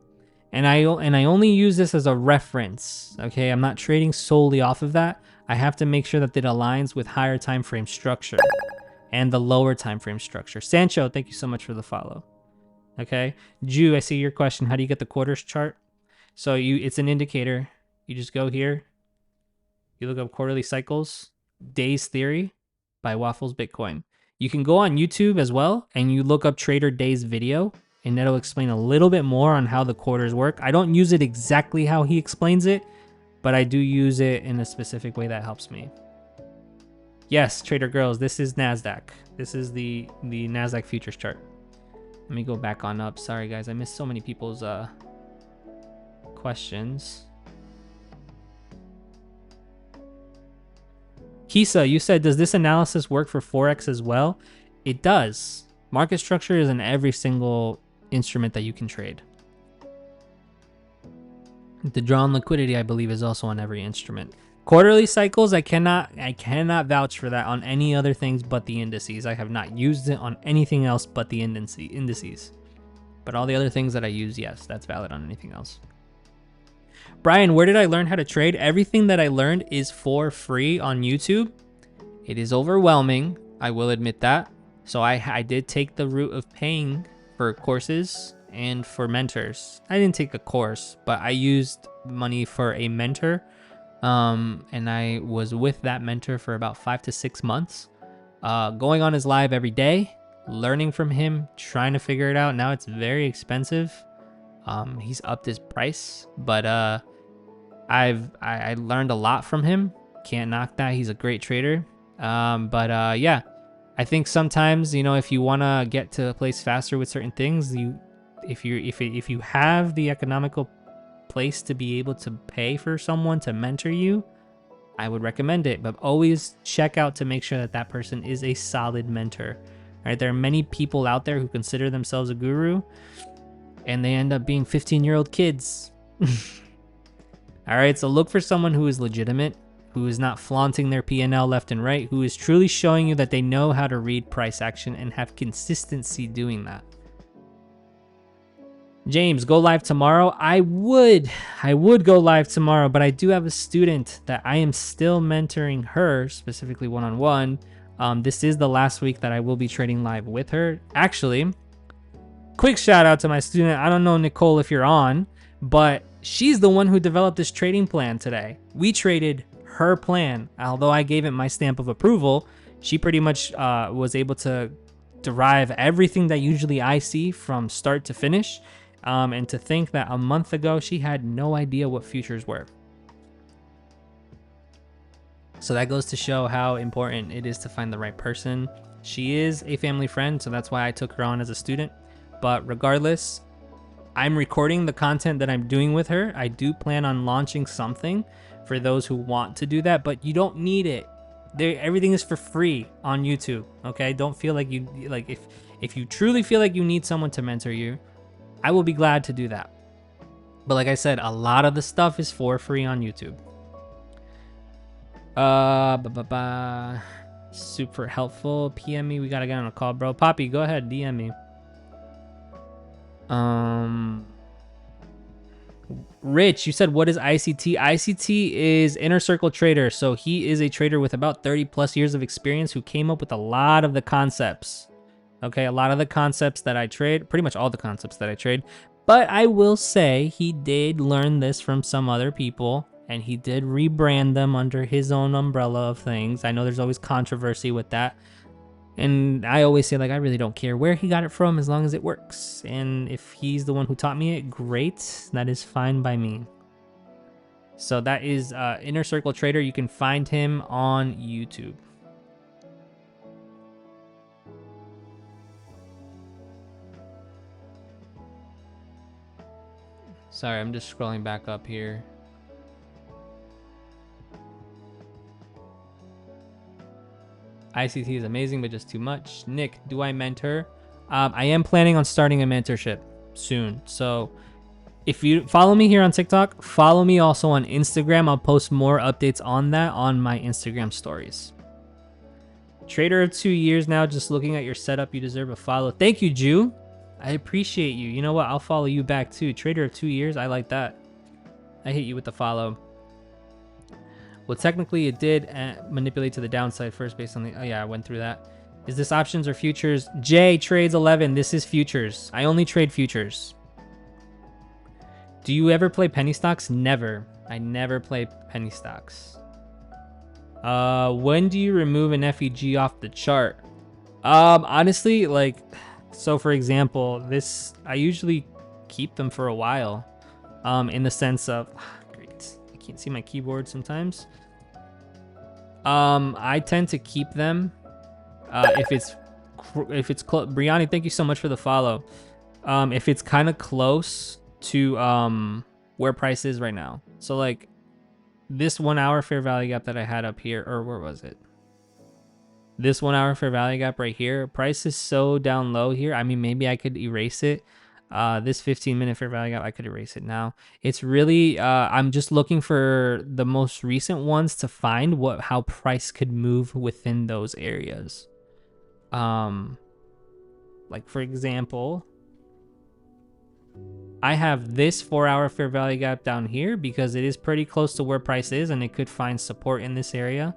And I only use this as a reference, okay? I'm not trading solely off of that. I have to make sure that it aligns with higher time frame structure and the lower time frame structure. Sancho, thank you so much for the follow. Okay, Ju, I see your question. How do you get the quarters chart? So it's an indicator. You just go here. You look up quarterly cycles, days theory by Waffles Bitcoin. You can go on YouTube as well, and you look up Trader Days video, and that'll explain a little bit more on how the quarters work. I don't use it exactly how he explains it, but I do use it in a specific way that helps me. Yes, Trader Girls, this is NASDAQ. This is the NASDAQ futures chart. Let me go back on up. Sorry, guys. I missed so many people's questions. Kisa, you said, does this analysis work for Forex as well? It does. Market structure is in every single instrument that you can trade. The draw on liquidity, I believe, is also on every instrument. Quarterly cycles, I cannot vouch for that on any other things but the indices. I have not used it on anything else but the indices. But all the other things that I use, yes, that's valid on anything else. Brian, where did I learn how to trade? Everything that I learned is for free on YouTube. It is overwhelming, I will admit that. So I did take the route of paying for courses and for mentors. I didn't take a course, but I used money for a mentor. And I was with that mentor for about 5 to 6 months, going on his live every day, learning from him, trying to figure it out. Now it's very expensive. He's upped his price, but I learned a lot from him. Can't knock that. He's a great trader. Yeah, I think sometimes, you know, if you want to get to a place faster with certain things, if you have the economical place to be able to pay for someone to mentor you, I would recommend it. But always check out to make sure that that person is a solid mentor. All right, there are many people out there who consider themselves a guru, and they end up being 15-year-old kids. All right, so look for someone who is legitimate, who is not flaunting their P&L left and right, who is truly showing you that they know how to read price action and have consistency doing that. James, go live tomorrow. I would go live tomorrow, but I do have a student that I am still mentoring her, specifically one-on-one. This is the last week that I will be trading live with her. Actually, quick shout out to my student. I don't know, Nicole, if you're on, but she's the one who developed this trading plan today. We traded her plan. Although I gave it my stamp of approval, she pretty much was able to derive everything that usually I see from start to finish. And to think that a month ago, she had no idea what futures were. So that goes to show how important it is to find the right person. She is a family friend, so that's why I took her on as a student. But regardless, I'm recording the content that I'm doing with her. I do plan on launching something for those who want to do that, but you don't need it. Everything is for free on YouTube, okay? Don't feel like if you truly feel like you need someone to mentor you, I will be glad to do that. But like I said, a lot of the stuff is for free on YouTube. Super helpful. PM me. We gotta get on a call, bro. Poppy, go ahead. DM me. Rich, you said, what is ICT? ICT is Inner Circle Trader. So he is a trader with about 30 plus years of experience who came up with a lot of the concepts. Okay, a lot of the concepts that I trade, pretty much all the concepts that I trade. But I will say he did learn this from some other people, and he did rebrand them under his own umbrella of things. I know there's always controversy with that. And I always say, like, I really don't care where he got it from as long as it works. And if he's the one who taught me it, great. That is fine by me. So that is Inner Circle Trader. You can find him on YouTube. Sorry, I'm just scrolling back up here. ICT is amazing, but just too much. Nick, do I mentor? I am planning on starting a mentorship soon. So if you follow me here on TikTok, follow me also on Instagram. I'll post more updates on that on my Instagram stories. Trader of 2 years now, just looking at your setup, you deserve a follow. Thank you, Jew. I appreciate you. You know what? I'll follow you back too. Trader of 2 years. I like that. I hit you with the follow. Well, technically it did manipulate to the downside first based on the... Oh yeah, I went through that. Is this options or futures? J trades 11. This is futures. I only trade futures. Do you ever play penny stocks? Never. I never play penny stocks. When do you remove an FEG off the chart? Honestly, like... So for example, this, I usually keep them for a while, in the sense of, great, I can't see my keyboard sometimes. I tend to keep them, if it's Brianni, thank you so much for the follow. If it's kind of close to, where price is right now. So like this 1 hour fair value gap that I had up here, or where was it? This 1 hour fair value gap right here, price is so down low here. I mean, maybe I could erase it. This 15-minute fair value gap, I could erase it now. It's really, I'm just looking for the most recent ones to find how price could move within those areas. Like for example, I have this 4 hour fair value gap down here because it is pretty close to where price is and it could find support in this area.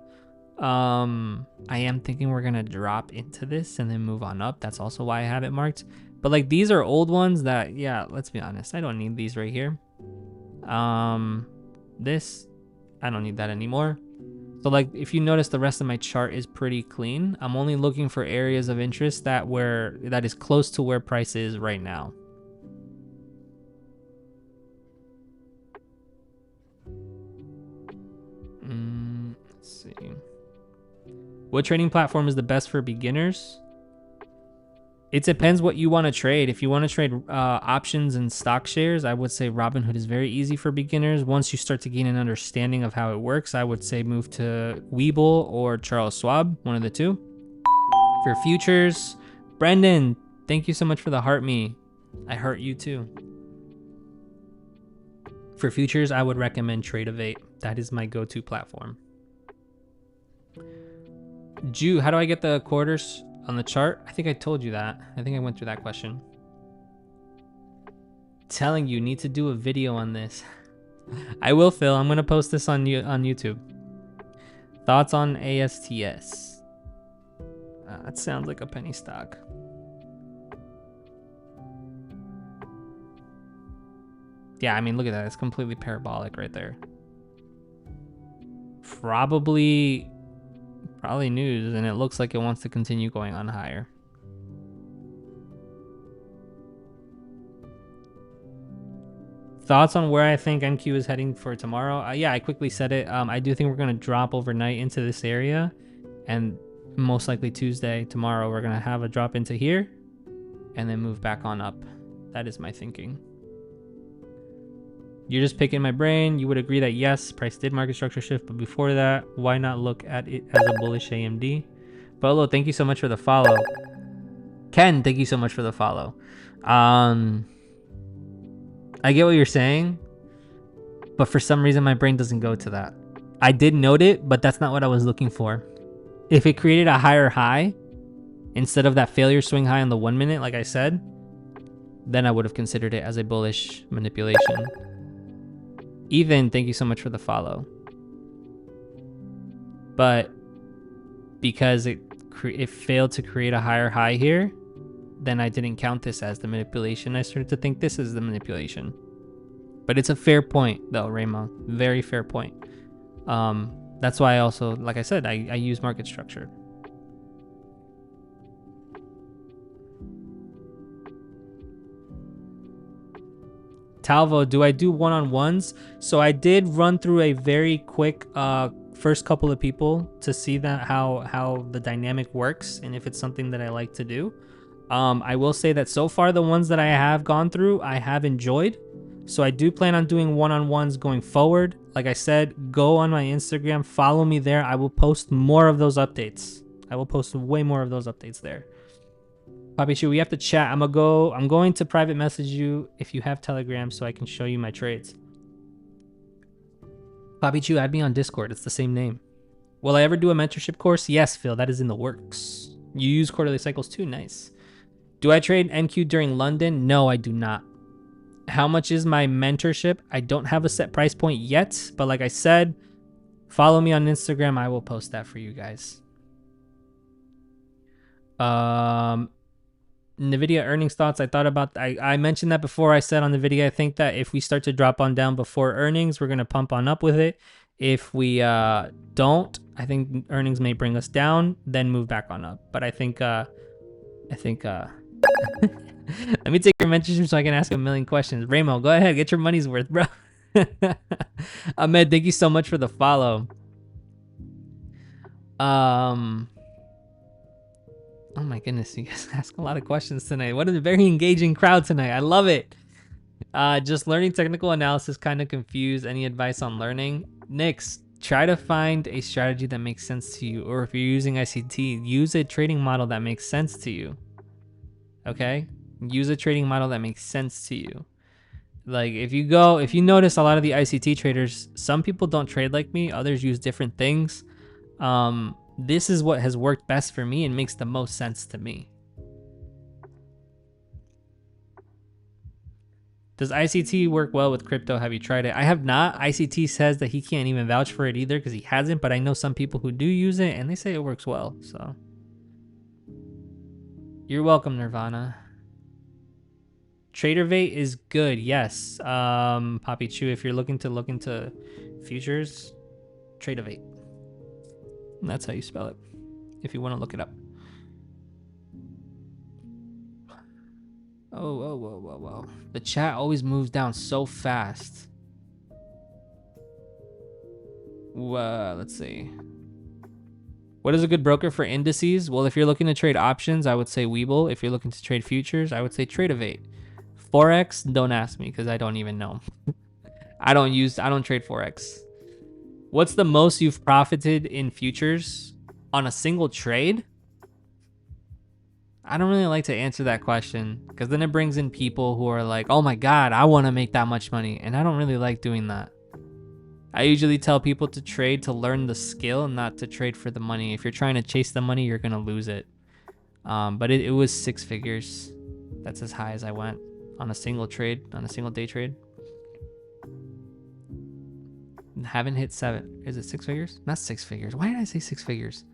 I am thinking we're gonna drop into this and then move on up. That's also why I have it marked. But like these are old ones that, yeah, let's be honest, I don't need these right here. This, I don't need that anymore. So like if you notice, the rest of my chart is pretty clean. I'm only looking for areas of interest that is close to where price is right now. Let's see. What trading platform is the best for beginners? It depends what you want to trade. If you want to trade options and stock shares, I would say Robinhood is very easy for beginners. Once you start to gain an understanding of how it works, I would say move to Webull or Charles Schwab, one of the two. For futures, Brendan, thank you so much for the heart me. I heart you too. For futures, I would recommend Trade-Ovate. That is my go-to platform. Jew, how do I get the quarters on the chart? I think I told you that. I think I went through that question. Telling you, need to do a video on this. I will, Phil. I'm going to post this on YouTube. Thoughts on ASTS? That sounds like a penny stock. Yeah, I mean, look at that. It's completely parabolic right there. Probably news, and it looks like it wants to continue going on higher. Thoughts on where I think NQ is heading for tomorrow? Yeah, I quickly said it. I do think we're going to drop overnight into this area, and most likely Tuesday, tomorrow, we're going to have a drop into here and then move back on up. That is my thinking. You're just picking my brain. You would agree that yes, price did market structure shift, but before that, why not look at it as a bullish AMD? Bolo, thank you so much for the follow. Ken, thank you so much for the follow. I get what you're saying, but for some reason my brain doesn't go to that. I did note it, but that's not what I was looking for. If it created a higher high instead of that failure swing high on the 1 minute, like I said, then I would have considered it as a bullish manipulation. Ethan, thank you so much for the follow. But because it failed to create a higher high here, then I didn't count this as the manipulation. I started to think this is the manipulation. But it's a fair point, though, Raymond. Very fair point. That's why I also, like I said, I use market structure. Talvo, do I do one-on-ones? So I did run through a very quick first couple of people to see that how the dynamic works and if it's something that I like to do. I will say that so far the ones that I have gone through, I have enjoyed. So I do plan on doing one-on-ones going forward. Like I said, go on my Instagram, follow me there. I will post more of those updates. I will post way more of those updates there. Papi Chu, we have to chat. I'm going to private message you if you have Telegram so I can show you my trades. Papi Chu, add me on Discord. It's the same name. Will I ever do a mentorship course? Yes, Phil. That is in the works. You use quarterly cycles too? Nice. Do I trade NQ during London? No, I do not. How much is my mentorship? I don't have a set price point yet, but like I said, follow me on Instagram. I will post that for you guys. NVIDIA earnings thoughts. I mentioned that before. I said on the video, I think that if we start to drop on down before earnings, we're going to pump on up with it. If we don't, I think earnings may bring us down, then move back on up. But I think let me take your mentorship so I can ask a million questions. Ramo, go ahead, get your money's worth, bro. Ahmed, thank you so much for the follow. Oh my goodness, you guys ask a lot of questions tonight. What a very engaging crowd tonight. I love it. Just learning technical analysis, kind of confused. Any advice on learning? Nix, try to find a strategy that makes sense to you. Or if you're using ICT, use a trading model that makes sense to you. Okay? Use a trading model that makes sense to you. Like if you notice a lot of the ICT traders, some people don't trade like me. Others use different things. This is what has worked best for me and makes the most sense to me. Does ICT work well with crypto? Have you tried it? I have not. ICT says that he can't even vouch for it either because he hasn't, but I know some people who do use it and they say it works well. So you're welcome, Nirvana. TraderVate is good. Yes. Poppy Chew, if you're looking to look into futures, TraderVate. That's how you spell it. If you want to look it up. Oh, whoa, whoa, whoa, whoa. The chat always moves down so fast. Let's see. What is a good broker for indices? Well, if you're looking to trade options, I would say Webull. If you're looking to trade futures, I would say TradeAvate. Forex, don't ask me because I don't even know. I don't trade Forex. What's the most you've profited in futures on a single trade? I don't really like to answer that question because then it brings in people who are like, oh my God, I want to make that much money. And I don't really like doing that. I usually tell people to trade to learn the skill, not to trade for the money. If you're trying to chase the money, you're going to lose it. But it was 6 figures. That's as high as I went on a single trade, on a single day trade. Haven't hit 7. Is it 6 figures? Not 6 figures. Why did I say 6 figures?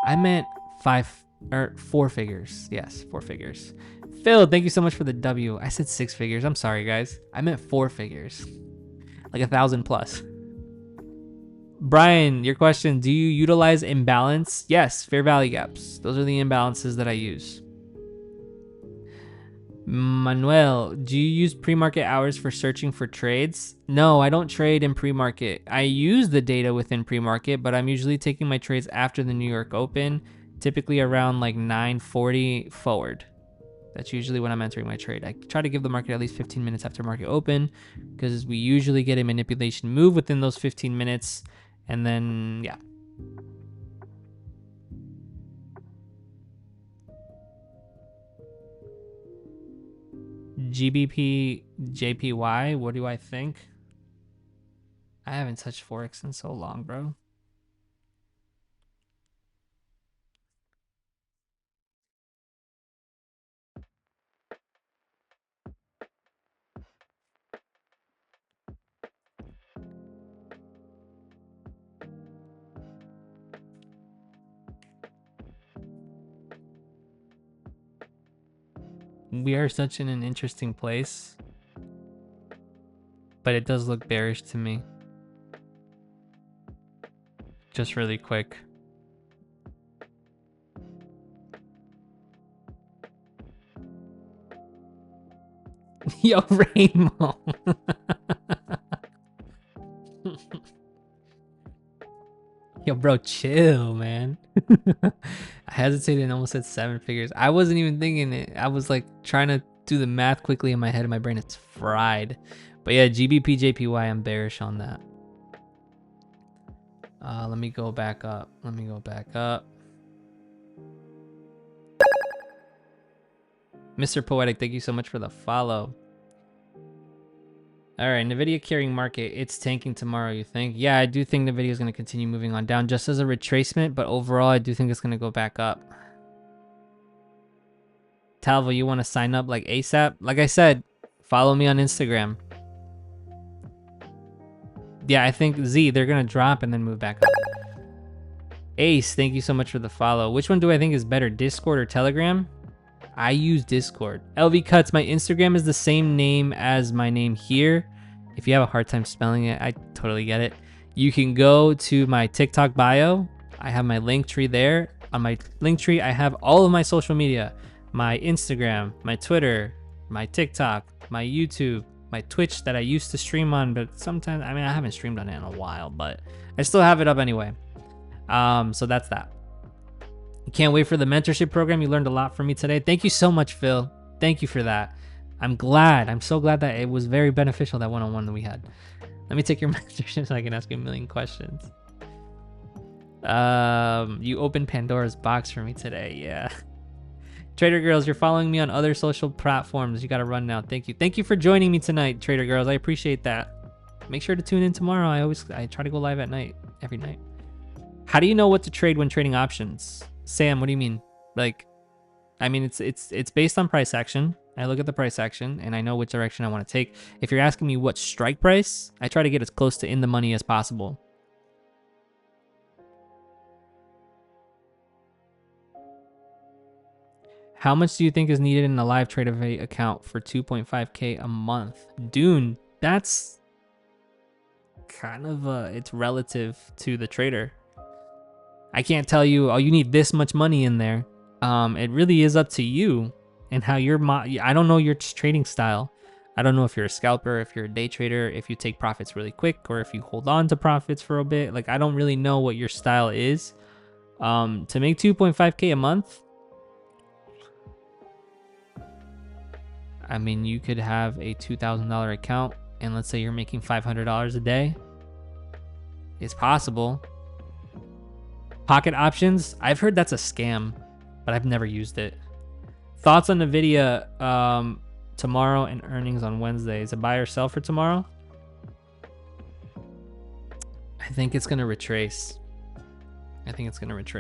I meant 4 figures. Yes, 4 figures. Phil, thank you so much for the W. I said 6 figures. I'm sorry, guys. I meant 4 figures. Like 1,000 plus. Brian, your question, do you utilize imbalance? Yes, fair value gaps. Those are the imbalances that I use. Manuel, do you use pre-market hours for searching for trades? No, I don't trade in pre-market. I use the data within pre-market, but I'm usually taking my trades after the New York Open, typically around like 9:40 forward. That's usually when I'm entering my trade. I try to give the market at least 15 minutes after market open because we usually get a manipulation move within those 15 minutes. And then, yeah. GBP, JPY, what do I think? I haven't touched Forex in so long, bro. We are such in an interesting place, but it does look bearish to me. Just really quick. Yo, Rainbow. Yo, bro, chill, man. I hesitated and almost said 7 figures. I wasn't even thinking it. I was like trying to do the math quickly in my head and my brain. It's fried. But yeah, GBP, JPY, I'm bearish on that. Let me go back up. Mr. Poetic, thank you so much for the follow. All right, NVIDIA carrying market. It's tanking tomorrow, you think? Yeah, I do think NVIDIA is going to continue moving on down just as a retracement, but overall, I do think it's going to go back up. Talvo, you want to sign up like ASAP? Like I said, follow me on Instagram. Yeah, I think Z, they're going to drop and then move back up. Ace, thank you so much for the follow. Which one do I think is better, Discord or Telegram? I use Discord. LV Cuts, my Instagram is the same name as my name here. If you have a hard time spelling it, I totally get it. You can go to my TikTok bio. I have my link tree there. On my link tree, I have all of my social media. My Instagram, my Twitter, my TikTok, my YouTube, my Twitch that I used to stream on, but sometimes, I mean, I haven't streamed on it in a while, but I still have it up anyway. So that's that. Can't wait for the mentorship program. You learned a lot from me today. Thank you so much, Phil. Thank you for that. I'm so glad that it was very beneficial, that one-on-one that we had. Let me take your mentorship so I can ask you a million questions. You opened Pandora's box for me today. Yeah. Trader Girls, you're following me on other social platforms. You got to run now. Thank you. Thank you for joining me tonight, Trader Girls. I appreciate that. Make sure to tune in tomorrow. I try to go live at night, every night. How do you know what to trade when trading options? Sam, what do you mean? Like, I mean, it's based on price action. I look at the price action and I know which direction I want to take. If you're asking me what strike price, I try to get as close to in the money as possible. How much do you think is needed in a live trade of a account for 2.5K a month? Dune, that's kind of it's relative to the trader. I can't tell you, oh, you need this much money in there. It really is up to you and how I don't know your trading style. I don't know if you're a scalper, if you're a day trader, if you take profits really quick, or if you hold on to profits for a bit. Like, I don't really know what your style is. To make 2.5K a month, I mean, you could have a $2,000 account, and let's say you're making $500 a day. It's possible. Pocket options, I've heard that's a scam, but I've never used it. Thoughts on NVIDIA tomorrow and earnings on Wednesday. Is it buy or sell for tomorrow? I think it's going to retrace. MX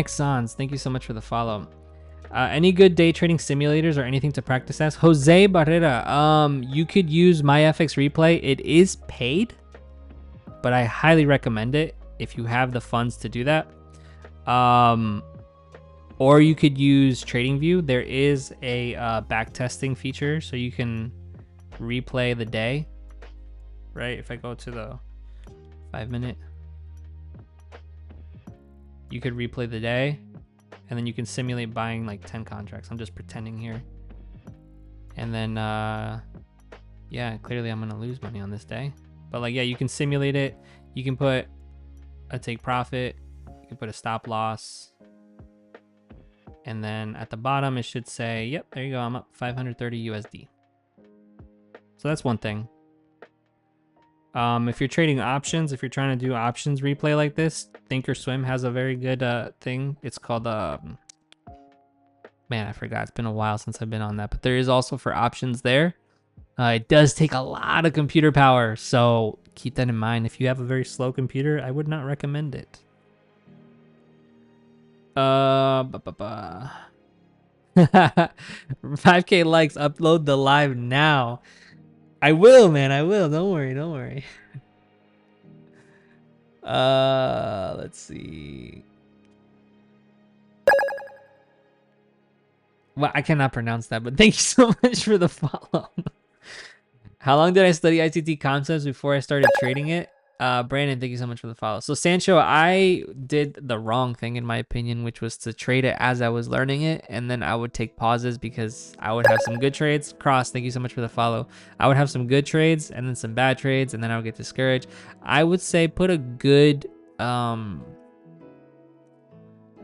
Sans, thank you so much for the follow. Any good day trading simulators or anything to practice as? Jose Barrera, you could use MyFX Replay. It is paid, but I highly recommend it if you have the funds to do that. Or you could use TradingView. There is a back testing feature, so you can replay the day, right? If I go to the 5-minute, you could replay the day, and then you can simulate buying like 10 contracts. I'm just pretending here. And then, yeah, clearly I'm gonna lose money on this day. But like, yeah, you can simulate it. You can put a take profit. You can put a stop loss. And then at the bottom, it should say, yep, there you go. I'm up 530 USD. So that's one thing. If you're trading options, if you're trying to do options replay like this, Thinkorswim has a very good thing. It's called, man, I forgot. It's been a while since I've been on that. But there is also for options there. It does take a lot of computer power, so keep that in mind. If you have a very slow computer, I would not recommend it. 5K likes, upload the live now. I will, man. I will. Don't worry. Let's see. Well, I cannot pronounce that, but thank you so much for the follow. How long did I study ICT concepts before I started trading it? Brandon, thank you so much for the follow. So Sancho, I did the wrong thing in my opinion, which was to trade it as I was learning it, and then I would take pauses because I would have some good trades. Cross, thank you so much for the follow. I would have some good trades and then some bad trades, and then I would get discouraged. I would say put a good, like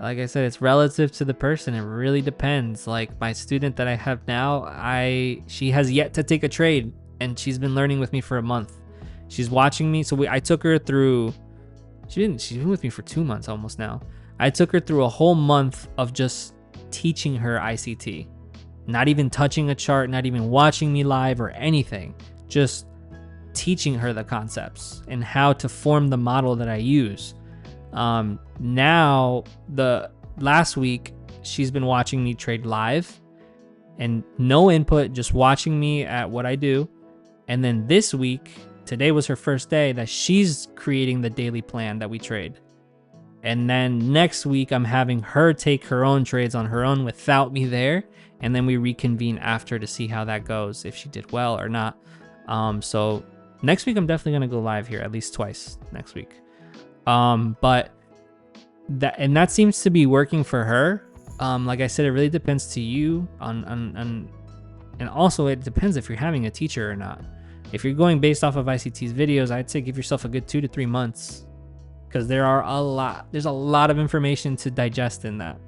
I said, it's relative to the person. It really depends. Like my student that I have now, she has yet to take a trade, and she's been learning with me for a month. She's watching me. So I took her through, she's been with me for 2 months almost now. I took her through a whole month of just teaching her ICT, not even touching a chart, not even watching me live or anything, just teaching her the concepts and how to form the model that I use. Now the last week she's been watching me trade live and no input, just watching me at what I do. And then this week, today was her first day that she's creating the daily plan that we trade. And then next week, I'm having her take her own trades on her own without me there. And then we reconvene after to see how that goes, if she did well or not. So next week, I'm definitely going to go live here at least twice next week. But that seems to be working for her. Like I said, it really depends to you and also it depends if you're having a teacher or not. If you're going based off of ICT's videos, I'd say give yourself a good 2 to 3 months because there's a lot of information to digest in that.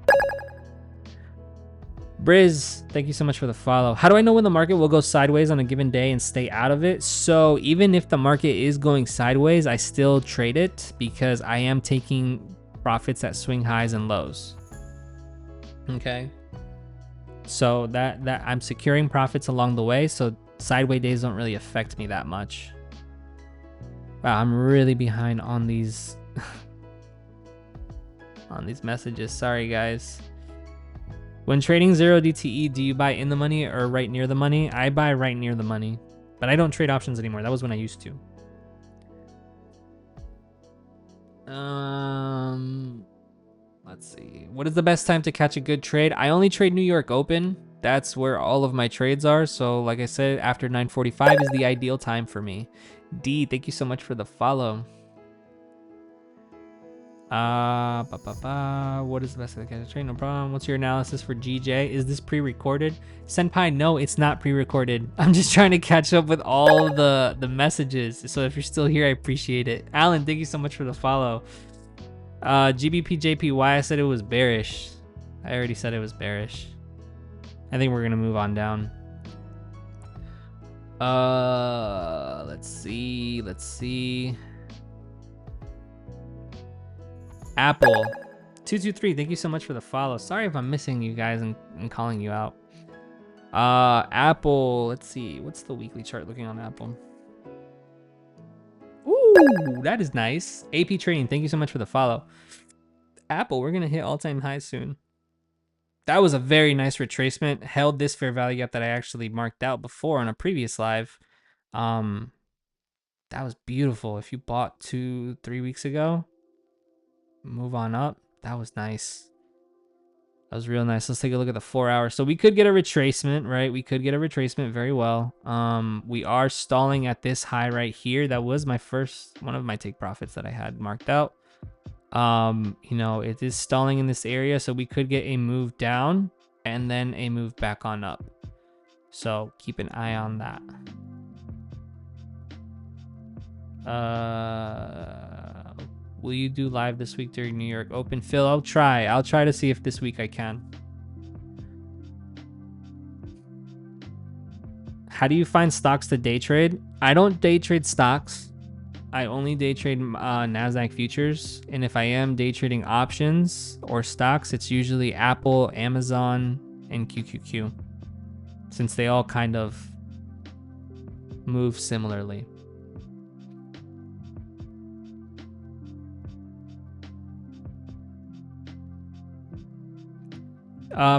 Briz, thank you so much for the follow. How do I know when the market will go sideways on a given day and stay out of it? So even if the market is going sideways, I still trade it because I am taking profits at swing highs and lows. Okay. So that I'm securing profits along the way. So sideways days don't really affect me that much. Wow, I'm really behind on these on these messages. Sorry guys. When trading 0DTE, do you buy in the money or right near the money? I buy right near the money, but I don't trade options anymore. That was when I used to. let's see. What is the best time to catch a good trade? I only trade New York Open. That's where all of my trades are. So like I said, after 9:45 is the ideal time for me. D, thank you so much for the follow. What is the best way to catch a trade? No problem. What's your analysis for GJ? Is this pre-recorded? Senpai, no, it's not pre-recorded. I'm just trying to catch up with all the messages. So if you're still here, I appreciate it. Alan, thank you so much for the follow. GBPJPY, I said it was bearish. I already said it was bearish. I think we're gonna move on down. Let's see. Apple 223, thank you so much for the follow. Sorry if I'm missing you guys and calling you out. Apple, let's see. What's the weekly chart looking on Apple? Ooh, that is nice. AP Trading, thank you so much for the follow. Apple, we're gonna hit all-time highs soon. That was a very nice retracement. Held this fair value gap that I actually marked out before on a previous live. That was beautiful. If you bought 2-3 weeks ago, move on up. That was nice. That was real nice. Let's take a look at the 4 hours. So we could get a retracement, right? We could get a retracement very well. We are stalling at this high right here. That was my first one of my take profits that I had marked out. You know, it is stalling in this area, so we could get a move down and then a move back on up. So keep an eye on that. Will you do live this week during New York Open? Phil, I'll try to see if this week I can. How do you find stocks to day trade? I don't day trade stocks. I only day trade NASDAQ futures. And if I am day trading options or stocks, it's usually Apple, Amazon, and QQQ, since they all kind of move similarly.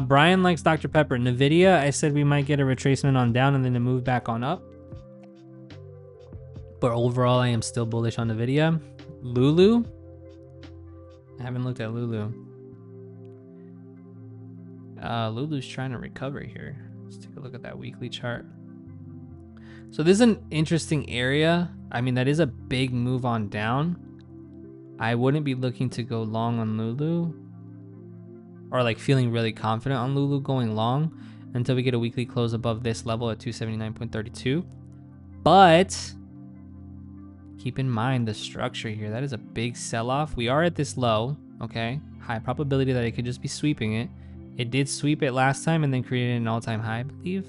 Brian likes Dr. Pepper. NVIDIA, I said we might get a retracement on down and then a move back on up. But overall, I am still bullish on NVIDIA. Lulu? I haven't looked at Lulu. Lulu's trying to recover here. Let's take a look at that weekly chart. So this is an interesting area. I mean, that is a big move on down. I wouldn't be looking to go long on Lulu, or like feeling really confident on Lulu going long until we get a weekly close above this level at 279.32. But keep in mind the structure here. That is a big sell-off. We are at this low, okay? High probability that it could just be sweeping it. It did sweep it last time and then created an all-time high, I believe.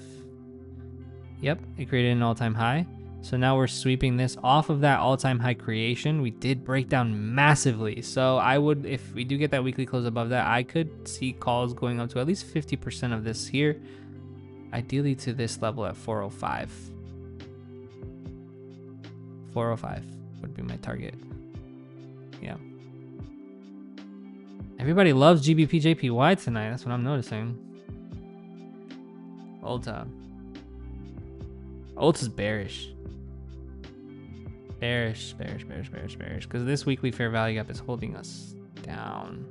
Yep, it created an all-time high. So now we're sweeping this off of that all-time high creation. We did break down massively. So I would, if we do get that weekly close above that, I could see calls going up to at least 50% of this here. Ideally to this level at 405. 405 would be my target. Yeah. Everybody loves GBPJPY tonight. That's what I'm noticing. Ulta. Ulta's bearish. Bearish. Because this weekly fair value gap is holding us down.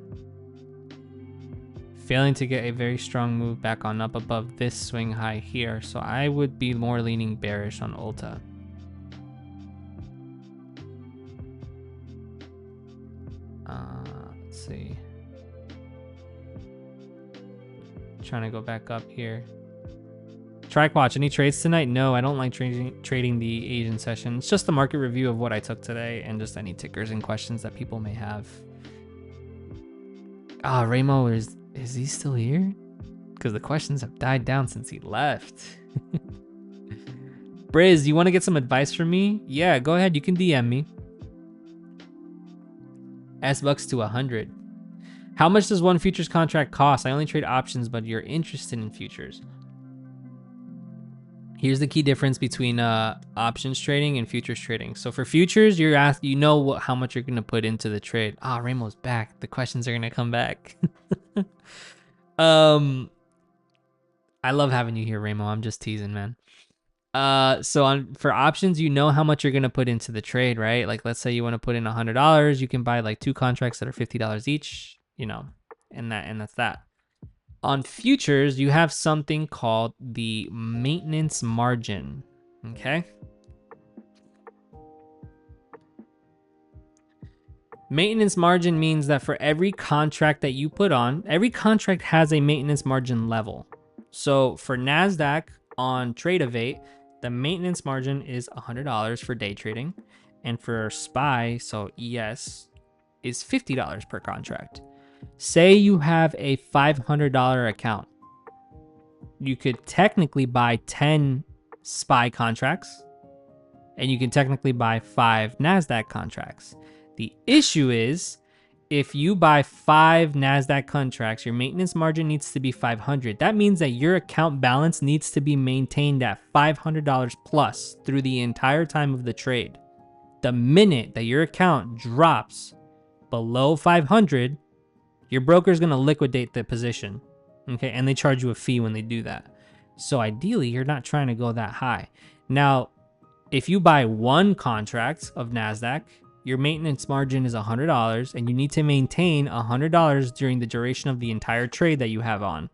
Failing to get a very strong move back on up above this swing high here. So I would be more leaning bearish on Ulta. Let's see. Trying to go back up here. TrackWatch, any trades tonight? No, I don't like trading the Asian session. It's just the market review of what I took today and just any tickers and questions that people may have. Ah, Ramo, is he still here? Because the questions have died down since he left. Briz, you want to get some advice from me? Yeah, go ahead. You can DM me. S-Bucks to 100. How much does one futures contract cost? I only trade options, but you're interested in futures. Here's the key difference between options trading and futures trading. So for futures, you're asked, you know how much you're gonna put into the trade. Ah, Ramo's back. The questions are gonna come back. I love having you here, Ramo. I'm just teasing, man. For options, you know how much you're gonna put into the trade, right? Like, let's say you want to put in $100, you can buy like 2 contracts that are $50 each. You know, and that's that. On futures, you have something called the maintenance margin. Okay. Maintenance margin means that for every contract that you put on, every contract has a maintenance margin level. So for NASDAQ on Tradevate, the maintenance margin is $100 for day trading. And for SPY, so ES, is $50 per contract. Say you have a $500 account. You could technically buy 10 SPY contracts, and you can technically buy 5 NASDAQ contracts. The issue is, if you buy 5 NASDAQ contracts, your maintenance margin needs to be $500. That means that your account balance needs to be maintained at $500 plus through the entire time of the trade. The minute that your account drops below 500, your broker is going to liquidate the position. Okay, and they charge you a fee when they do that. So ideally, you're not trying to go that high. Now, if you buy 1 contract of NASDAQ, your maintenance margin is $100, and you need to maintain $100 during the duration of the entire trade that you have on.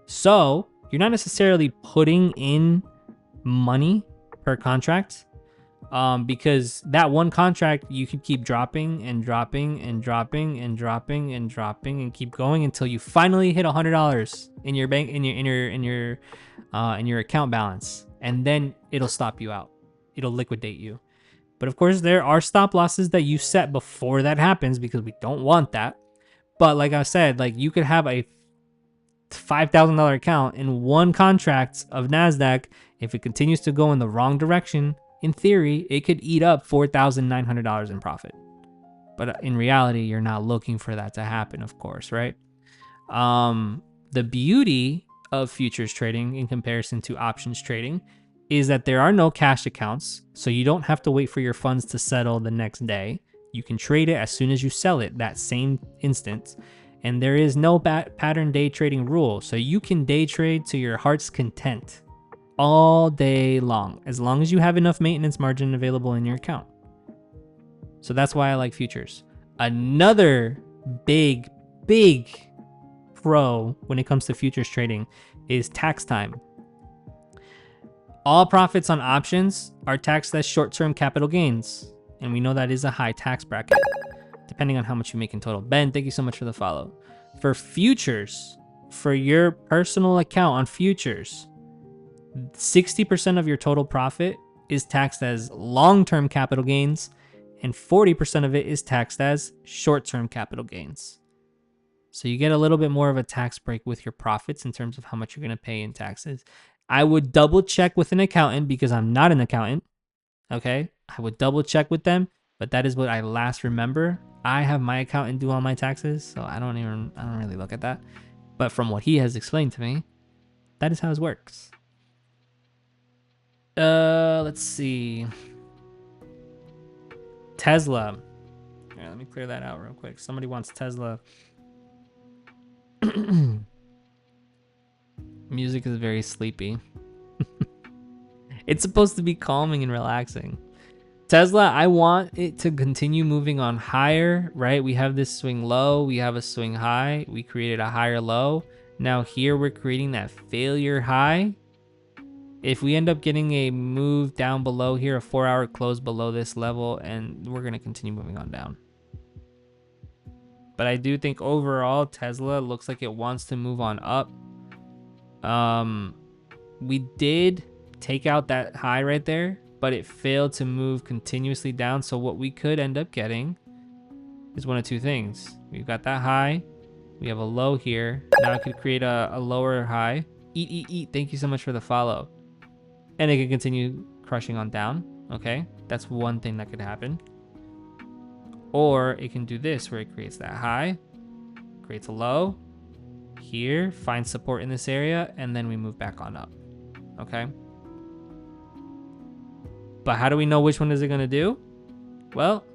So you're not necessarily putting in money per contract, because that 1 contract you could keep dropping and dropping and dropping and dropping and dropping and keep going until you finally hit $100 in your bank in your account balance, and then it'll stop you out. It'll liquidate you. But of course, there are stop losses that you set before that happens, because we don't want that. But like I said, like, you could have a $5,000 account in 1 contract of NASDAQ. If it continues to go in the wrong direction, in theory, it could eat up $4,900 in profit. But in reality, you're not looking for that to happen, of course, right? The beauty of futures trading in comparison to options trading is that there are no cash accounts, so you don't have to wait for your funds to settle the next day. You can trade it as soon as you sell it that same instant. And there is no pattern day trading rule, so you can day trade to your heart's content all day long, as long as you have enough maintenance margin available in your account. So that's why I like futures. Another big pro when it comes to futures trading is tax time. All profits on options are taxed as short-term capital gains, and we know that is a high tax bracket, depending on how much you make in total. Ben, thank you so much for the follow. For futures, for your personal account on futures, 60% of your total profit is taxed as long-term capital gains, and 40% of it is taxed as short-term capital gains. So you get a little bit more of a tax break with your profits in terms of how much you're going to pay in taxes. I would double check with an accountant, because I'm not an accountant. Okay. I would double check with them, but that is what I last remember. I have my accountant do all my taxes, so I don't really look at that. But from what he has explained to me, that is how it works. Let's see. Tesla. All right, let me clear that out real quick. Somebody wants Tesla. Music is very sleepy. It's supposed to be calming and relaxing. Tesla, I want it to continue moving on higher, right? We have this swing low, we have a swing high, we created a higher low. Now here we're creating that failure high. If we end up getting a move down below here, a 4-hour close below this level, and we're going to continue moving on down. But I do think overall Tesla looks like it wants to move on up. We did take out that high right there, but it failed to move continuously down. So what we could end up getting is one of 2 things. We've got that high, we have a low here. Now I could create a lower high. Eat. Thank you so much for the follow. And it can continue crushing on down. Okay, that's one thing that could happen. Or it can do this, where it creates that high, creates a low here, finds support in this area, and then we move back on up. Okay. But how do we know which one is it going to do? Well,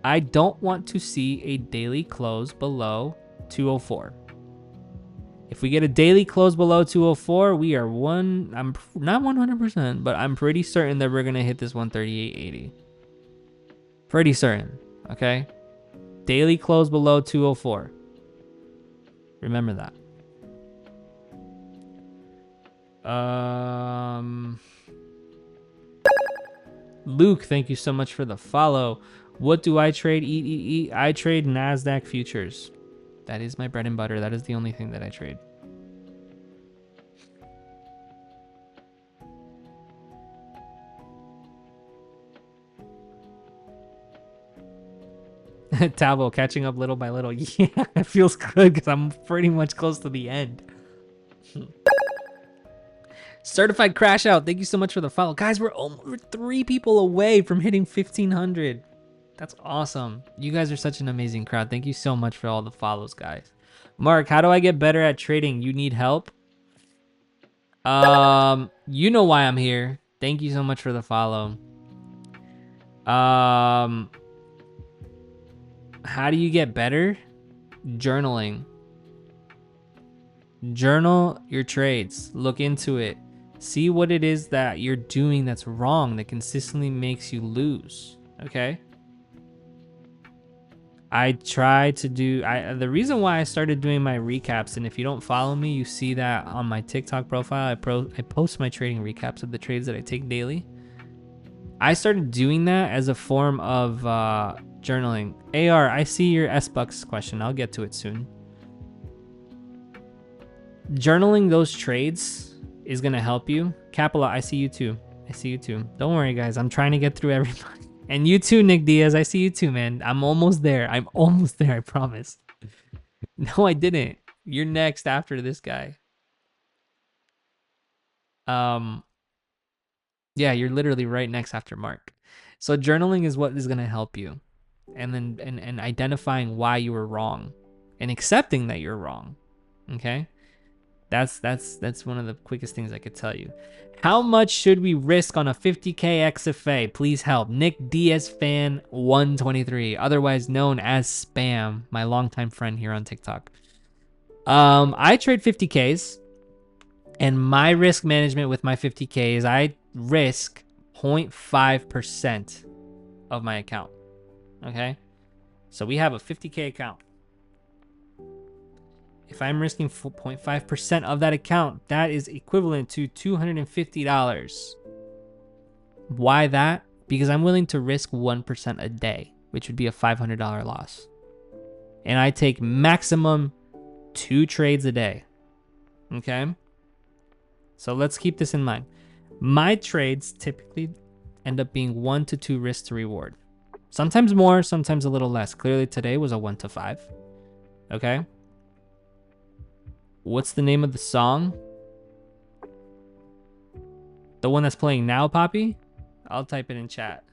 I don't want to see a daily close below 204. If we get a daily close below 204, we are I'm not 100%, but I'm pretty certain that we're going to hit this 138.80. Pretty certain. Okay. Daily close below 204. Remember that. Luke, thank you so much for the follow. What do I trade? Eat. I trade NASDAQ futures. That is my bread and butter. That is the only thing that I trade. Tavo, catching up little by little. Yeah, it feels good because I'm pretty much close to the end. Certified Crash Out, thank you so much for the follow. Guys, we're 3 people away from hitting 1,500. That's awesome. You guys are such an amazing crowd. Thank you so much for all the follows, guys. Mark, how do I get better at trading? You need help? You know why I'm here. Thank you so much for the follow. How do you get better? Journaling. Journal your trades. Look into it. See what it is that you're doing that's wrong that consistently makes you lose. Okay? I try to do the reason why I started doing my recaps, and if you don't follow me, you see that on my TikTok profile. I post my trading recaps of the trades that I take daily. I started doing that as a form of journaling. AR, I see your S-Bucks question. I'll get to it soon. Journaling those trades is going to help you. Capella, I see you too. I see you too. Don't worry, guys. I'm trying to get through everybody. And you too, Nick Diaz. I see you too, man. I'm almost there. I promise. No, I didn't. You're next after this guy. Yeah, you're literally right next after Mark. So journaling is what is going to help you. And then and identifying why you were wrong and accepting that you're wrong. Okay? That's one of the quickest things I could tell you. How much should we risk on a 50K XFA? Please help. Nick Diaz fan 123, otherwise known as Spam, my longtime friend here on TikTok. I trade 50Ks, and my risk management with my 50K is I risk 0.5% of my account. Okay? So we have a 50K account. If I'm risking 0.5% of that account, that is equivalent to $250. Why that? Because I'm willing to risk 1% a day, which would be a $500 loss. And I take maximum 2 trades a day. Okay? So let's keep this in mind. My trades typically end up being 1 to 2 risk to reward. Sometimes more, sometimes a little less. Clearly today was a 1 to 5. Okay? What's the name of the song? The one that's playing now, Poppy? I'll type it in chat.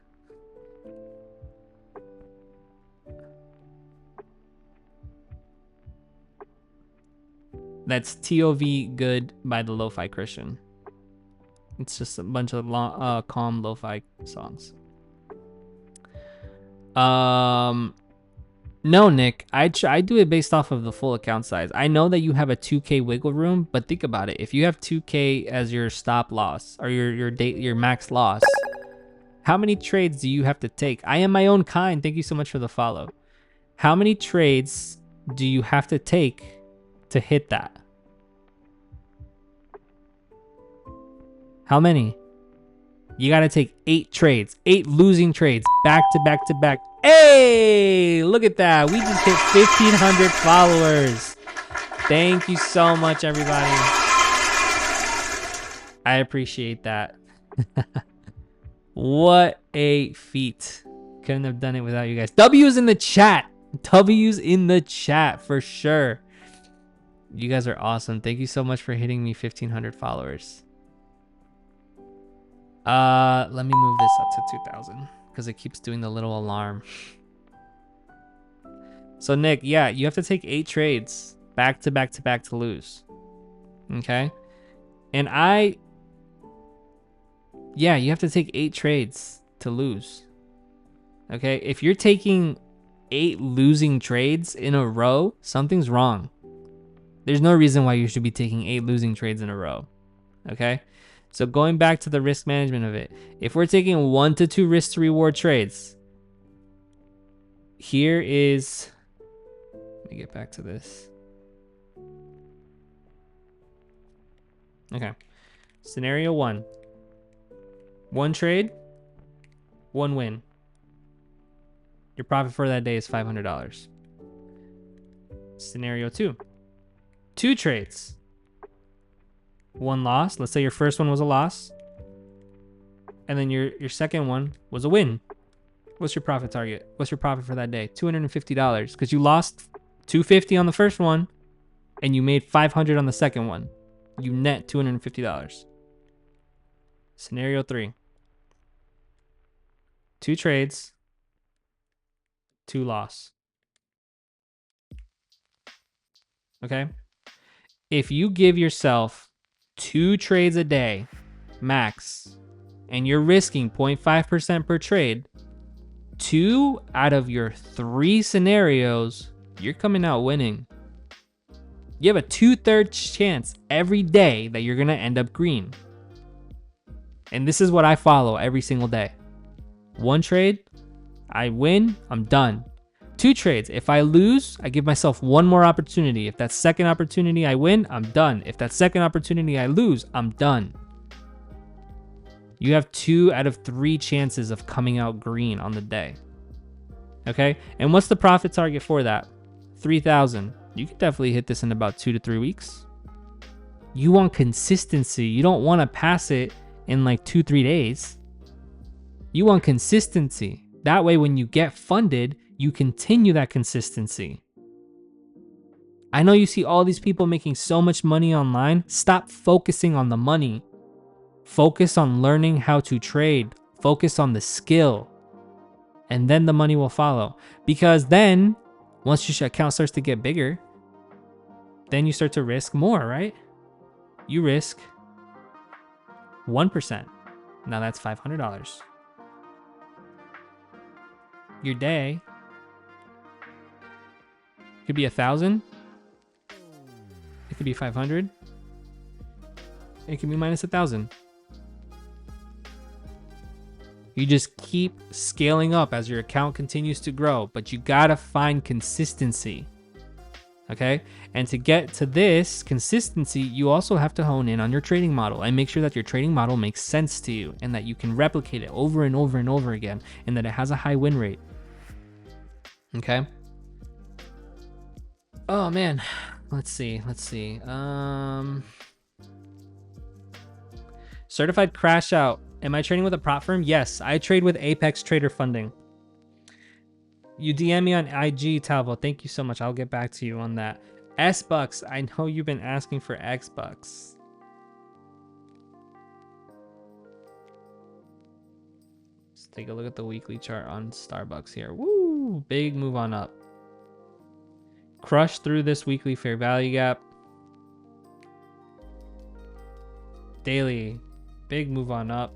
That's T.O.V. Good by the Lo-Fi Christian. It's just a bunch of calm lo-fi songs. No, Nick, I do it based off of the full account size. I know that you have a 2K wiggle room, but think about it. If you have 2K as your stop loss or your max loss, how many trades do you have to take? I am my own kind. Thank you so much for the follow. How many trades do you have to take to hit that? How many? You got to take 8 trades, 8 losing trades, back to back to back. Hey, look at that. We just hit 1,500 followers. Thank you so much, everybody. I appreciate that. What a feat. Couldn't have done it without you guys. W's in the chat. W's in the chat for sure. You guys are awesome. Thank you so much for hitting me 1,500 followers. Let me move this up to 2,000 because it keeps doing the little alarm. So Nick, yeah, you have to take 8 trades back to back to back to lose. Okay? And yeah, you have to take 8 trades to lose. Okay? If you're taking 8 losing trades in a row, something's wrong. There's no reason why you should be taking 8 losing trades in a row. Okay? So going back to the risk management of it, if we're taking 1 to 2 risk to reward trades, here is, let me get back to this. Okay. Scenario 1. 1 trade, 1 win. Your profit for that day is $500. Scenario 2. 2 trades, 1 loss. Let's say your first one was a loss, and then your second one was a win. What's your profit target? What's your profit for that day? $250, because you lost $250 on the first one and you made $500 on the second one. You net $250. Scenario 3. 2 trades, 2 loss. Okay? If you give yourself 2 trades a day max and you're risking 0.5% per trade, 2 out of your 3 scenarios, you're coming out winning. You have a 2/3 chance every day that you're going to end up green. And this is what I follow every single day. 1 trade, I win, I'm done. 2 trades, if I lose, I give myself 1 more opportunity. If that second opportunity I win, I'm done. If that second opportunity I lose, I'm done. You have 2 out of 3 chances of coming out green on the day. Okay? And what's the profit target for that? 3,000. You could definitely hit this in about 2 to 3 weeks. You want consistency. You don't want to pass it in like 2-3 days. You want consistency. That way, when you get funded, you continue that consistency. I know you see all these people making so much money online. Stop focusing on the money. Focus on learning how to trade. Focus on the skill. And then the money will follow. Because then, once your account starts to get bigger, then you start to risk more, right? You risk 1%. Now that's $500. Your day could be 1,000. It could be 500. It could be minus 1,000. You just keep scaling up as your account continues to grow, but you gotta find consistency. Okay? And to get to this consistency, you also have to hone in on your trading model and make sure that your trading model makes sense to you and that you can replicate it over and over and over again and that it has a high win rate. Okay? Oh man. Let's see. Certified crash out. Am I trading with a prop firm? Yes, I trade with Apex Trader Funding. You DM me on IG, Talvo. Thank you so much. I'll get back to you on that. S-Bucks. I know you've been asking for X-Bucks. Let's take a look at the weekly chart on Starbucks here. Woo! Big move on up. Crushed through this weekly fair value gap. Daily. Big move on up.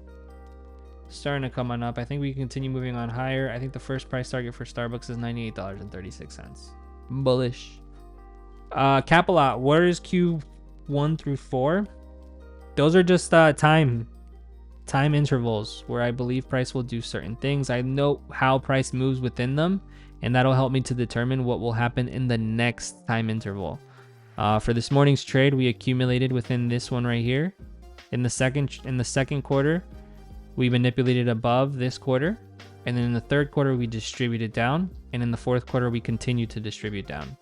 Starting to come on up. I think we can continue moving on higher. I think the first price target for Starbucks is $98.36. Bullish. Capalot, where is Q1 through 4? Those are just time intervals where I believe price will do certain things. I know how price moves within them, and that'll help me to determine what will happen in the next time interval. For this morning's trade, we accumulated within this one right here. In the second quarter, we manipulated above this quarter, and then in the third quarter we distributed down, and in the fourth quarter we continued to distribute down.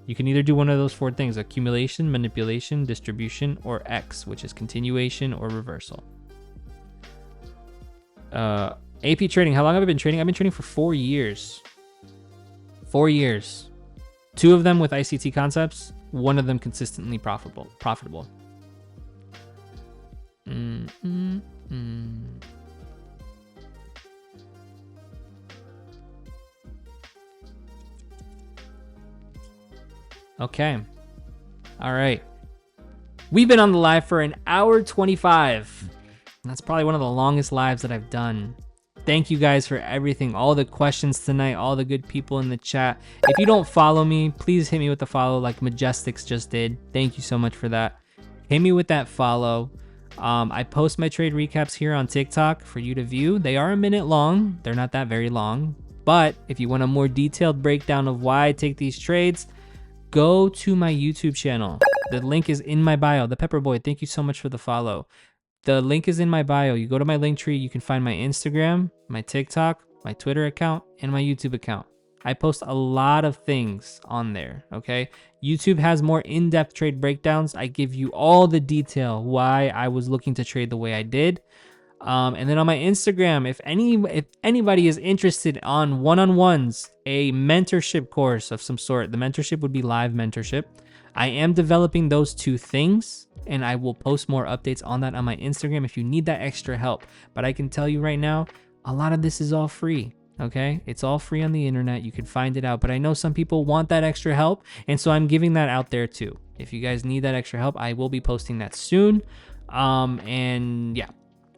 You can either do one of those 4 things: accumulation, manipulation, distribution, or X, which is continuation or reversal. AP trading. How long have I been trading? I've been trading for 4 years. 4 years. 2 of them with ICT concepts, 1 of them consistently profitable. Okay. All right. We've been on the live for 1 hour 25. That's probably one of the longest lives that I've done. Thank you guys for everything, all the questions tonight, all the good people in the chat. If you don't follow me, please hit me with the follow like Majestics just did. Thank you so much for that. Hit me with that follow. I post my trade recaps here on TikTok for you to view. They are a minute long. They're not that very long. But if you want a more detailed breakdown of why I take these trades, go to my YouTube channel. The link is in my bio. The Pepper Boy, thank you so much for the follow. The link is in my bio. You go to my link tree, you can find my Instagram, my TikTok, my Twitter account, and my YouTube account. I post a lot of things on there, okay? YouTube has more in-depth trade breakdowns. I give you all the detail why I was looking to trade the way I did. And then on my Instagram, if anybody is interested on one-on-ones, a mentorship course of some sort, the mentorship would be live mentorship. I am developing those two things, and I will post more updates on that on my Instagram if you need that extra help. But I can tell you right now, a lot of this is all free, okay? It's all free on the internet. You can find it out. But I know some people want that extra help, and so I'm giving that out there too. If you guys need that extra help, I will be posting that soon. And yeah.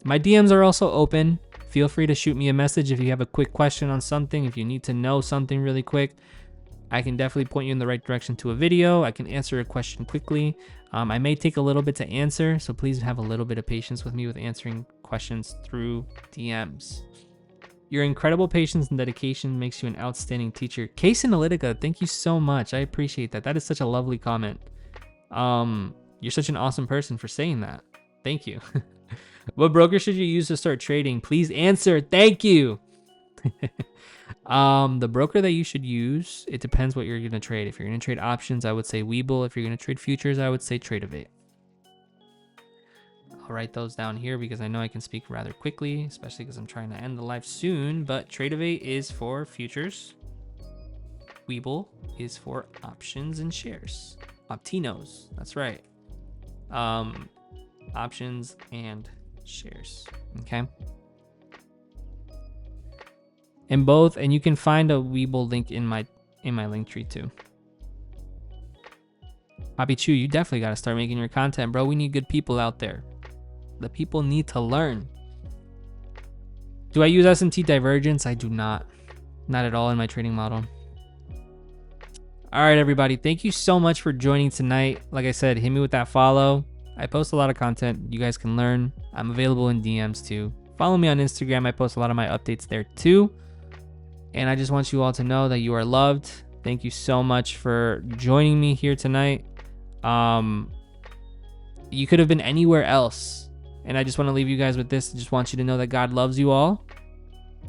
My DMs are also open. Feel free to shoot me a message if you have a quick question on something, if you need to know something really quick. I can definitely point you in the right direction to a video. I can answer a question quickly. I may take a little bit to answer, so please have a little bit of patience with me with answering questions through DMs. Your incredible patience and dedication makes you an outstanding teacher. Case Analytica, thank you so much. I appreciate that. That is such a lovely comment. You're such an awesome person for saying that. Thank you. What broker should you use to start trading? Please answer. Thank you. The broker that you should use, it depends what you're going to trade. If you're going to trade options, I would say Webull. If you're going to trade futures, I would say Tradevate. I'll write those down here because I know I can speak rather quickly, especially because I'm trying to end the live soon. But Tradevate is for futures. Webull is for options and shares. Optinos. That's right. Options and shares. Okay. And both, and you can find a Webull link in my link tree too. Poppy Chew, you definitely got to start making your content, bro. We need good people out there. The people need to learn. Do I use S&T divergence? I do not. Not at all in my trading model. All right, everybody. Thank you so much for joining tonight. Like I said, hit me with that follow. I post a lot of content you guys can learn. I'm available in DMs too. Follow me on Instagram. I post a lot of my updates there too. And I just want you all to know that you are loved. Thank you so much for joining me here tonight. You could have been anywhere else. And I just want to leave you guys with this. I just want you to know that God loves you all.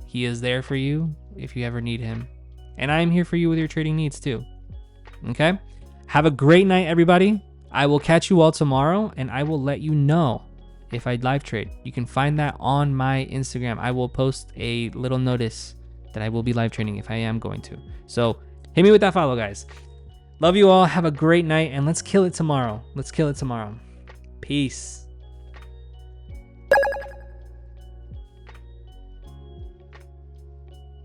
He is there for you if you ever need him. And I am here for you with your trading needs too. Okay? Have a great night, everybody. I will catch you all tomorrow, and I will let you know if I live trade. You can find that on my Instagram. I will post a little notice that I will be live trading if I am going to. So hit me with that follow, guys. Love you all. Have a great night, and let's kill it tomorrow. Let's kill it tomorrow. Peace.